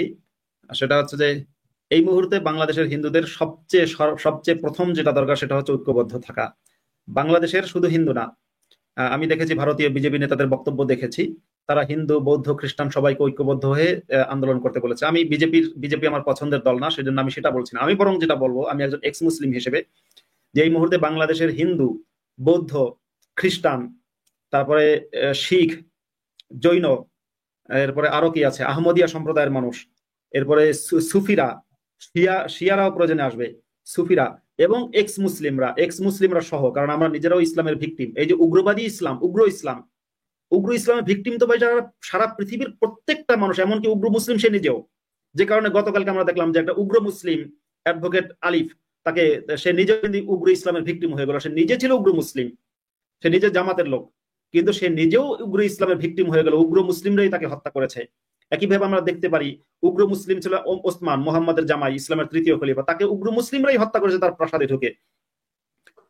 সেটা হচ্ছে যে এই মুহূর্তে বাংলাদেশের হিন্দুদের সবচেয়ে প্রথম যেটা দরকার সেটা হচ্ছে ঐক্যবদ্ধ থাকা। বাংলাদেশের শুধু হিন্দু না, আমি দেখেছি ভারতীয় বিজেপি নেতাদের বক্তব্য দেখেছি, তারা হিন্দু, বৌদ্ধ, খ্রিস্টান সবাইকে ঐক্যবদ্ধ হয়ে আন্দোলন করতে বলেছে। আমি বিজেপি আমার পছন্দের দল না, সেজন্য আমি সেটা বলছি না। আমি বরং যেটা বলবো, আমি একজন এক্স মুসলিম হিসেবে, যে এই মুহূর্তে বাংলাদেশের হিন্দু, বৌদ্ধ, খ্রিস্টান, তারপরে শিখ, জৈন, এরপরে আরো কি আছে, আহমদিয়া সম্প্রদায়ের মানুষ, এরপরে সুফিরা, শিয়ারাও প্রয়োজনে আসবে, সুফিরা, এবং এক্স মুসলিমরা সহ, কারণ আমরা নিজেরাও ইসলামের ভিকটিম। এই যে উগ্রবাদী ইসলাম, উগ্র ইসলামের ভিকটিম তো ভাই সারা পৃথিবীর প্রত্যেকটা মানুষ, এমনকি উগ্র মুসলিম সে নিজেও। যে কারণে গতকালকে আমরা দেখলাম যে একটা উগ্র মুসলিম অ্যাডভোকেট আলিফ, তাকে, সে নিজে কিন্তু উগ্র ইসলামের ভিকটিম হয়ে গেল। সে নিজে ছিল উগ্র মুসলিম, সে নিজে জামাতের লোক, কিন্তু সে নিজেও উগ্র ইসলামের ভিকটিম হয়ে গেল, উগ্র মুসলিমরাই তাকে হত্যা করেছে। একইভাবে আমরা দেখতে পারি উগ্র মুসলিম ছিল ওসমান, মোহাম্মদের জামাই, ইসলামের তৃতীয় খলিফা, তাকে উগ্র মুসলিমরাই হত্যা করেছে তার প্রাসাদে ঢুকে।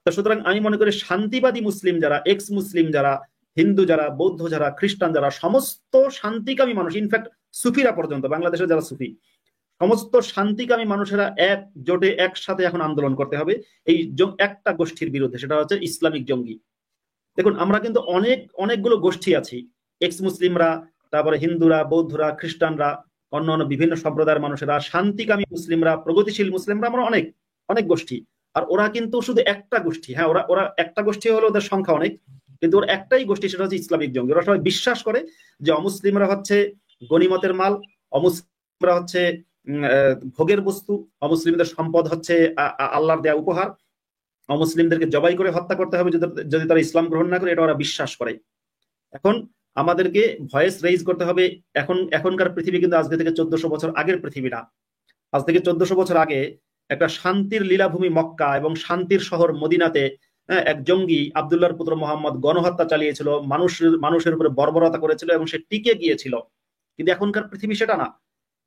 তো সুতরাং আমি মনে করি শান্তিবাদী মুসলিম যারা, এক্স মুসলিম যারা, হিন্দু যারা, বৌদ্ধ যারা, খ্রিস্টান যারা, সমস্ত শান্তিকামী মানুষ, ইনফ্যাক্ট সুফিরা পর্যন্ত, বাংলাদেশের যারা সুফি, সমস্ত শান্তিকামী মানুষেরা একজোটে একসাথে এখন আন্দোলন করতে হবে এই একটা গোষ্ঠীর বিরুদ্ধে, সেটা হচ্ছে ইসলামিক জঙ্গি। দেখুন আমরা কিন্তু অনেকগুলো গোষ্ঠী আছি, এক্স মুসলিমরা, তারপরে হিন্দুরা, বৌদ্ধরা, খ্রিস্টানরা, অন্যান্য বিভিন্ন সম্প্রদায়ের মানুষেরা, শান্তিকামী মুসলিমরা, প্রগতিশীল মুসলিমরা, আমরা অনেক অনেক গোষ্ঠী। আর ওরা কিন্তু শুধু একটা গোষ্ঠী, হ্যাঁ ওরা ওরা একটা গোষ্ঠী হলো, ওদের সংখ্যা অনেক, কিন্তু ওর একটাই গোষ্ঠী, সেটা হচ্ছে ইসলামিক জঙ্গি। ওরা সবাই বিশ্বাস করে যে অমুসলিমরা হচ্ছে গনিমতের মাল, অমুসলিমরা হচ্ছে ভোগের বস্তু, অমুসলিমদের সম্পদ হচ্ছে আল্লাহর দেয়া উপহার, অমুসলিমদেরকে জবাই করে হত্যা করতে হবে যদি তারা ইসলাম গ্রহণ না করে, এটা ওরা বিশ্বাস করে। এখন আমাদেরকে ভয়েস রেইজ করতে হবে। এখনকার পৃথিবী কিন্তু আজকে থেকে 1400 বছর আগের পৃথিবী না। আজ থেকে 1400 বছর আগে একটা শান্তির লীলাভূমি মক্কা এবং শান্তির শহর মদিনাতে এক জঙ্গি আব্দুল্লাহর পুত্র মোহাম্মদ গণহত্যা চালিয়েছিল, মানুষের উপরে বর্বরতা করেছিল এবং সে টিকে গিয়েছিল। কিন্তু এখনকার পৃথিবী সেটা না।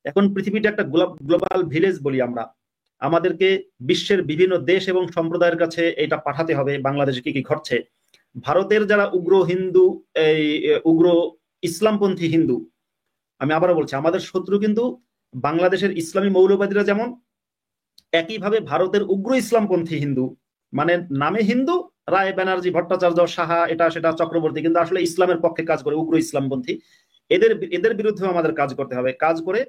এখন পৃথিবীটা একটা গ্লোবাল ভিলেজ বলি আমরা। আমাদেরকে বিশ্বের বিভিন্ন দেশ এবং সম্প্রদায়ের কাছে এটা পাঠাতে হবে বাংলাদেশে কি কি ঘটছে। ভারতের যারা উগ্র হিন্দু, এই উগ্র ইসলামপন্থী হিন্দু, আমি আবারও বলছি, আমাদের শত্রু কিন্তু বাংলাদেশের ইসলামী মৌলবাদীরা যেমন, একইভাবে ভারতের উগ্র ইসলামপন্থী হিন্দু, মানে নামে হিন্দু, রায় ব্যানার্জি, ভট্টাচার্য, সাহা, এটা সেটা, চক্রবর্তী, কিন্তু আসলে ইসলামের পক্ষে কাজ করে, উগ্র ইসলামপন্থী। এদের বিরুদ্ধে আমাদের কাজ করতে হবে। কাজ করে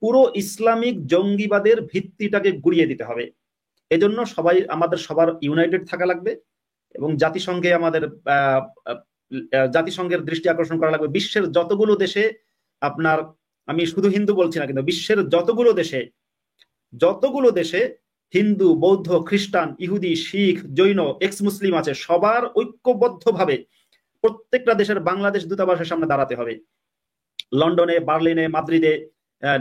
পুরো ইসলামিক জঙ্গিবাদের ভিত্তিটাকে গুড়িয়ে দিতে হবে। এজন্য আমাদের সবার ইউনাইটেড থাকা লাগবে এবং জাতিসংঘের দৃষ্টি আকর্ষণ করা লাগবে। বিশ্বের যতগুলো দেশে আপনার, আমি শুধু হিন্দু বলছি না, কিন্তু বিশ্বের যতগুলো দেশে হিন্দু, বৌদ্ধ, খ্রিস্টান, ইহুদি, শিখ, জৈন, এক্স মুসলিম আছে, সবার ঐক্যবদ্ধভাবে প্রত্যেকটা দেশের বাংলাদেশ দূতাবাসের সামনে দাঁড়াতে হবে। লন্ডনে, বার্লিনে, মাদ্রিদে,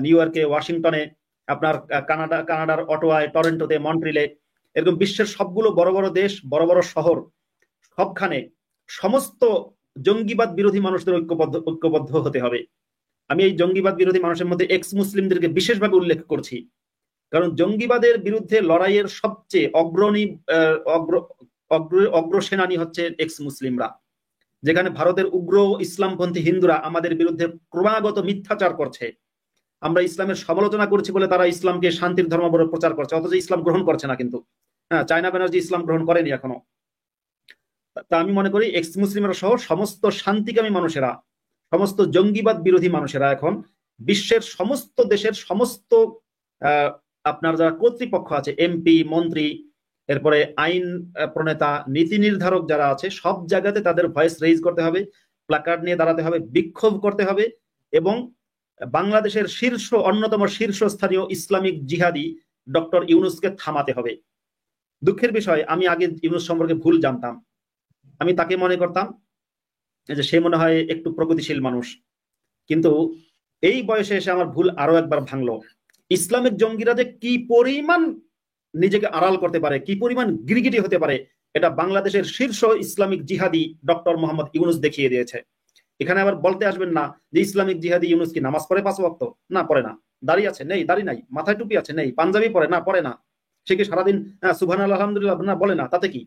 নিউ ইয়র্কে, ওয়াশিংটনে, আপনার কানাডার অটোয়ায়, টরন্টোতে, মন্ট্রিলে, এরকম বিশ্বের সবগুলো বড় বড় দেশ, বড় বড় শহর, সবখানে সমস্ত জঙ্গিবাদ বিরোধী মানুষদের ঐক্যবদ্ধ হতে হবে। আমি এই জঙ্গিবাদ বিরোধী মানুষের মধ্যে এক্স মুসলিমদেরকে বিশেষভাবে উল্লেখ করছি, কারণ জঙ্গিবাদের বিরুদ্ধে লড়াইয়ের সবচেয়ে অগ্রসেনানী হচ্ছে এক্স মুসলিমরা। যেখানে ভারতের উগ্র ইসলামপন্থী হিন্দুরা আমাদের বিরুদ্ধে ক্রমাগত মিথ্যাচার করছে, আমরা ইসলামের সমালোচনা করছি বলে তারা ইসলামকে শান্তির ধর্ম বলে প্রচার করছে, অথচ ইসলাম গ্রহণ করছে না। কিন্তু হ্যাঁ, চায়না ব্যানার্জি ইসলাম গ্রহণ করেনি এখনো। তা আমি মনে করি এক্স মুসলিমরা সহ সমস্ত শান্তিকামী মানুষেরা, সমস্ত জঙ্গিবাদ বিরোধী মানুষেরা এখন বিশ্বের সমস্ত দেশের সমস্ত আপনার যারা কর্তৃপক্ষ আছে, এমপি, মন্ত্রী, এরপরে আইন প্রণেতা, নীতি নির্ধারক যারা আছে, সব জায়গাতে তাদের ভয়েস রেইজ করতে হবে, প্ল্যাকার্ড নিয়ে দাঁড়াতে হবে, বিক্ষোভ করতে হবে এবং বাংলাদেশের অন্যতম শীর্ষস্থানীয় ইসলামিক জিহাদি ডক্টর ইউনূসকে থামাতে হবে। দুঃখের বিষয়, আমি আগে ইউনূস সম্পর্কে ভুল জানতাম। আমি তাকে মনে করতাম যে সে মনে হয় একটু প্রগতিশীল মানুষ, কিন্তু এই বয়সে এসে আমার ভুল আরো একবার ভাঙলো। ইসলামিক জঙ্গিরা যে কি পরিমাণ নিজেকে আড়াল করতে পারে, কি পরিমাণ গিরগিটি হতে পারে, এটা বাংলাদেশের শীর্ষ ইসলামিক জিহাদি ডক্টর মোহাম্মদ ইউনূস দেখিয়ে দিয়েছে। এখানে আবার বলতে আসবেন না যে ইসলামিক জিহাদি ইউনূস কি নামাজ পড়ে 5 ওয়াক্ত? না, পড়ে না। দাড়ি আছে? নেই, দাড়ি নাই। মাথায় টুপি আছে? নেই। পাঞ্জাবি পরে? না, পরে না। সে কি সারাদিন সুবহানাল্লাহ আলহামদুলিল্লাহ? না, বলে না। তাতে কি?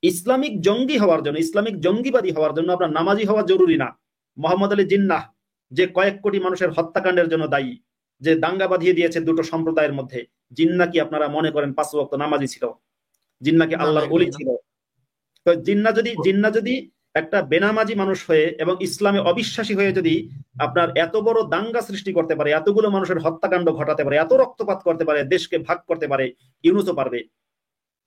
ইসলামিক জঙ্গি হওয়ার জন্য, ইসলামিক জঙ্গিবাদী হওয়ার জন্য আপনার নামাজি হওয়া জরুরি না। মোহাম্মদ আলী জিন্নাহ যে কয়েক কোটি মানুষের হত্যাকাণ্ডের জন্য দায়ী, যে দাঙ্গা বাঁধিয়ে দিয়েছে দুটো সম্প্রদায়ের মধ্যে, জিন্না কি আপনারা মনে করেন 5 ওয়াক্ত নামাজি ছিল? জিন্না কি আল্লাহর ওলি ছিল? তো জিন্না যদি একটা বেনামাজি মানুষ হয়ে এবং ইসলামে অবিশ্বাসী হয়ে যদি আপনার এত বড় দাঙ্গা সৃষ্টি করতে পারে, এতগুলো মানুষের হত্যাকাণ্ড ঘটাতে পারে, এত রক্তপাত করতে পারে, দেশকে ভাগ করতে পারে, ইউনূসও পারবে।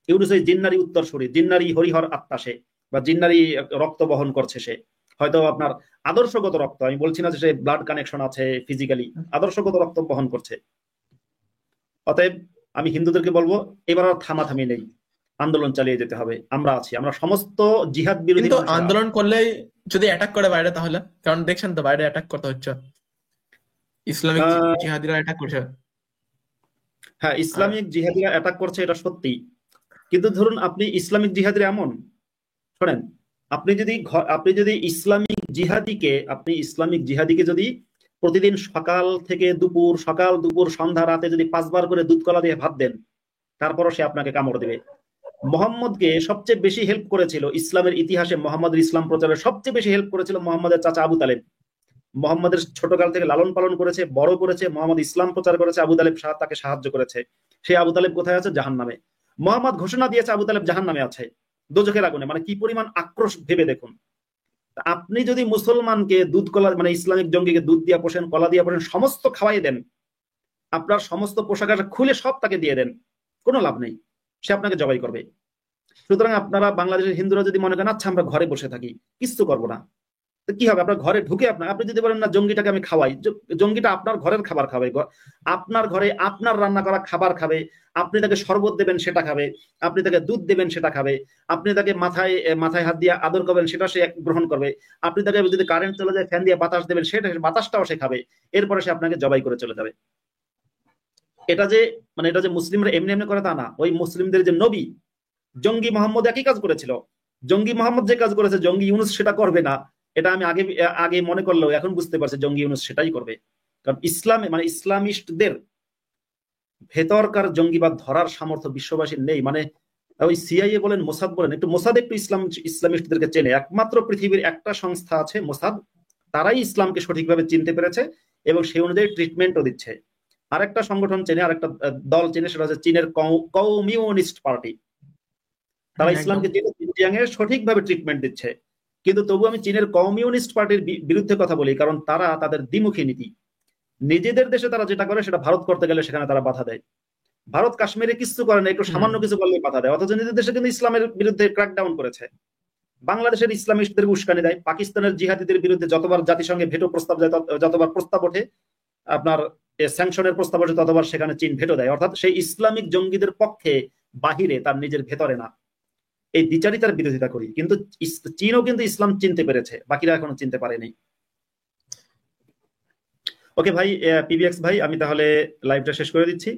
ইউনূস এই জিন্নারি উত্তরসূরি, জিন্নারি হরিহর আত্মা সে, বা জিন্নারি রক্ত বহন করছে সে। হয়তো আপনার আদর্শগত রক্ত, আমি বলছি না যে সে ব্লাড কানেকশন আছে ফিজিক্যালি, আদর্শগত রক্ত বহন করছে। অতএব আমি হিন্দুদেরকে বলবো, এবার আর থামাথামি নেই, আন্দোলন চালিয়ে যেতে হবে। আমরা আছি, আমরা সমস্ত জিহাদ বিরোধী। কিন্তু আন্দোলন করলে যদি অ্যাটাক করে বাইরে, তাহলে? কারণ দেখছেন তো বাইরে অ্যাটাক করতে হচ্ছে, ইসলামিক জিহাদিরা অ্যাটাক করছে। হ্যাঁ, আর ইসলামিক জিহাদিরা অ্যাটাক করছে, এটা সত্যি। কিন্তু ধরুন আপনি ইসলামিক জিহাদিরা এমন, শোনেন, আপনি যদি ইসলামিক জিহাদিকে যদি প্রতিদিন সকাল থেকে দুপুর, সকাল দুপুর সন্ধ্যা রাতে যদি 5 বার করে দুধ কলা দিয়ে ভাত দেন, তারপরও সে আপনাকে কামড় দেবে। মোহাম্মদকে সবচেয়ে বেশি হেল্প করেছিল ইসলামের ইতিহাসে, মোহাম্মদের ইসলাম প্রচারে সবচেয়ে বেশি হেল্প করেছিল মোহাম্মদের চাচা আবু তালেব। মোহাম্মদের ছোটকাল থেকে লালন পালন করেছে, বড় করেছে, মোহাম্মদ ইসলাম প্রচার করেছে, আবু তালেব তাকে সাহায্য করেছে। সেই আবু তালেব কোথায় আছে? জাহান্নামে। মোহাম্মদ ঘোষণা দিয়েছে আবু তালেব জাহান্নামে আছে, দোজখের আগুনে। মানে কি পরিমাণ আক্রোশ ভেবে দেখুন। আপনি যদি মুসলমানকে দুধ কলা, মানে ইসলামিক জঙ্গিকে দুধ দিয়া পোষেন, কলা দিয়া পোষেন, সমস্ত খাওয়াই দেন, আপনার সমস্ত পোশাক আশাক খুলে সব তাকে দিয়ে দেন, কোনো লাভ নেই, সে আপনাকে জবাই করবে। সুতরাং আপনারা বাংলাদেশের হিন্দুরা যদি মনে করেন আচ্ছা আমরা ঘরে বসে থাকি, কিচ্ছু করবো না, তো কি হবে? আপনার ঘরে ঢুকে আপনি যদি বলেন না জঙ্গিটাকে আমি খাওয়াই, জঙ্গিটা আপনার ঘরের খাবার খাবে, আপনার ঘরে আপনার রান্না করা খাবার খাবে, আপনি তাকে শরবত দেবেন সেটা খাবে, আপনি তাকে দুধ দেবেন সেটা খাবে, আপনি তাকে মাথায় মাথায় হাত দিয়ে আদর করবেন সেটা সে গ্রহণ করবে, আপনি তাকে যদি কারেন্ট চলে যায় ফ্যান দিয়ে বাতাস দেবেন সেটা, বাতাসটাও সে খাবে, এরপরে সে আপনাকে জবাই করে চলে যাবে। এটা যে মুসলিমরা এমনি এমনি করে তা না। ওই মুসলিমদের যে নবী জঙ্গি মোহাম্মদ একই কাজ করেছিল। জঙ্গি মোহাম্মদ যে কাজ করেছে জঙ্গি ইউনুস সেটা করবে না, এটা আমি আগে আগে মনে করলেও এখন বুঝতে পারছি জঙ্গি ইউনুস সেটাই করবে। কারণ ইসলামে, মানে ইসলামিস্টদের ভেতরকার জঙ্গিবাদ ধরার সামর্থ্য বিশ্ববাসীর নেই। মানে ওই সিআইএ বলেন, মোসাদ বলেন, মোসাদ একটু ইসলামিস্টদেরকে চেনে। একমাত্র পৃথিবীর একটা সংস্থা আছে মোসাদ, তারাই ইসলামকে সঠিকভাবে চিনতে পেরেছে এবং সেই অনুযায়ী ট্রিটমেন্টও দিচ্ছে। আরেকটা সংগঠন চেনে, আরেকটা দল চেনে, সেটা হচ্ছে চীনের কমিউনিস্ট পার্টি। তারা একদম ইসলামকে জিনজিয়াংয়ে সঠিকভাবে ট্রিটমেন্ট দিচ্ছে। কিন্তু তবু আমি চীনের কমিউনিস্ট পার্টির বিরুদ্ধে কথা বলি, কারণ তারা তাদের দ্বিমুখী নীতি। নিজেদের দেশে তারা যেটা করে সেটা ভারত করতে গেলে সেখানে তারা বাধা দেয়। ভারত কাশ্মীরে কিছু করে না, একটু সামান্য কিছু করলে বাধা দেয়, অথচ নিজেদের দেশে কিন্তু ইসলামের বিরুদ্ধে ক্র্যাকডাউন করেছে। বাংলাদেশের ইসলামিস্টদের উস্কানি দেয়, পাকিস্তানের জিহাদিদের বিরুদ্ধে যতবার জাতিসংঘে ভেটো প্রস্তাব যায়, যতবার প্রস্তাব ওঠে, আপনার স্যাংশনের প্রস্তাব ওঠে, ততবার সেখানে চীন ভেটো দেয়। অর্থাৎ সেই ইসলামিক জঙ্গিদের পক্ষে বাহিরে, তার নিজের ভেতরে না। এই দ্বিচারিতার বিরোধিতা করি, কিন্তু চীনও কিন্তু ইসলাম চিনতে পেরেছে, বাকিরা এখনো চিনতে পারেনি। ওকে ভাই, পিবিএক্স ভাই, আমি তাহলে লাইভটা শেষ করে দিচ্ছি।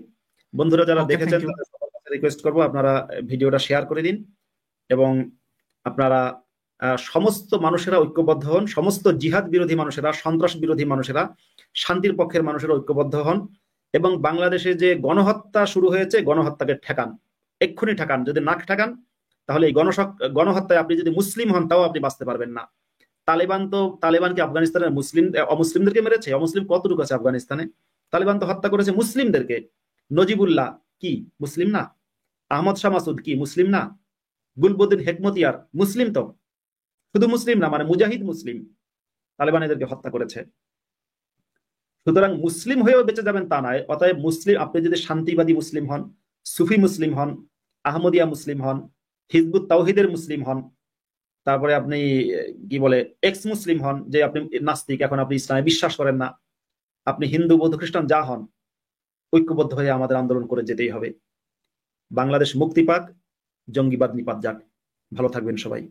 বন্ধুরা যারা ওকে, দেখেছেন থ্যাংক ইউ। তাদের সবার কাছে রিকোয়েস্ট করবো আপনারা ভিডিওটা শেয়ার করে দিন এবং আপনারা সমস্ত মানুষেরা ঐক্যবদ্ধ হন, সমস্ত জিহাদ বিরোধী মানুষেরা, সন্ত্রাস বিরোধী মানুষেরা, শান্তির পক্ষের মানুষেরা ঐক্যবদ্ধ হন এবং বাংলাদেশে যে গণহত্যা শুরু হয়েছে, গণহত্যাকে ঠেকান, এক্ষুনি ঠেকান। যদি না ঠেকান তাহলে এই গণহত্যায় আপনি যদি মুসলিম হন তাও আপনি বাঁচতে পারবেন না। তালেবান কি আফগানিস্তানের অমুসলিমদেরকে মেরেছে? অমুসলিম কতটুকু আছে আফগানিস্তানে? তালেবান তো হত্যা করেছে মুসলিমদেরকে। নজিবুল্লাহ কি মুসলিম না? আহমদ শাহ মাসুদ কি মুসলিম না? গুলবুদ্দিন হেকমতিয়ার মুসলিম তো, শুধু মুসলিম না, মানে মুজাহিদ মুসলিম। তালেবান এদেরকে হত্যা করেছে। সুতরাং মুসলিম হয়েও বেঁচে যাবেন তা নয়। অতএব মুসলিম, আপনি যদি শান্তিবাদী মুসলিম হন, সুফি মুসলিম হন, আহমদিয়া মুসলিম হন, হিজবুত তাওহিদের মুসলিম হন, তারপরে আপনি কি বলে এক্স মুসলিম হন, যে আপনি নাস্তিক, এখন আপনি ইসলামে বিশ্বাস করেন না, আপনি হিন্দু বৌদ্ধ খ্রিস্টান যা হন, ঐক্যবদ্ধ হয়ে আমাদের আন্দোলন করে যেতেই হবে। বাংলাদেশ মুক্তি পাক, জঙ্গিবাদ নিপাত যাক। ভালো থাকবেন সবাই।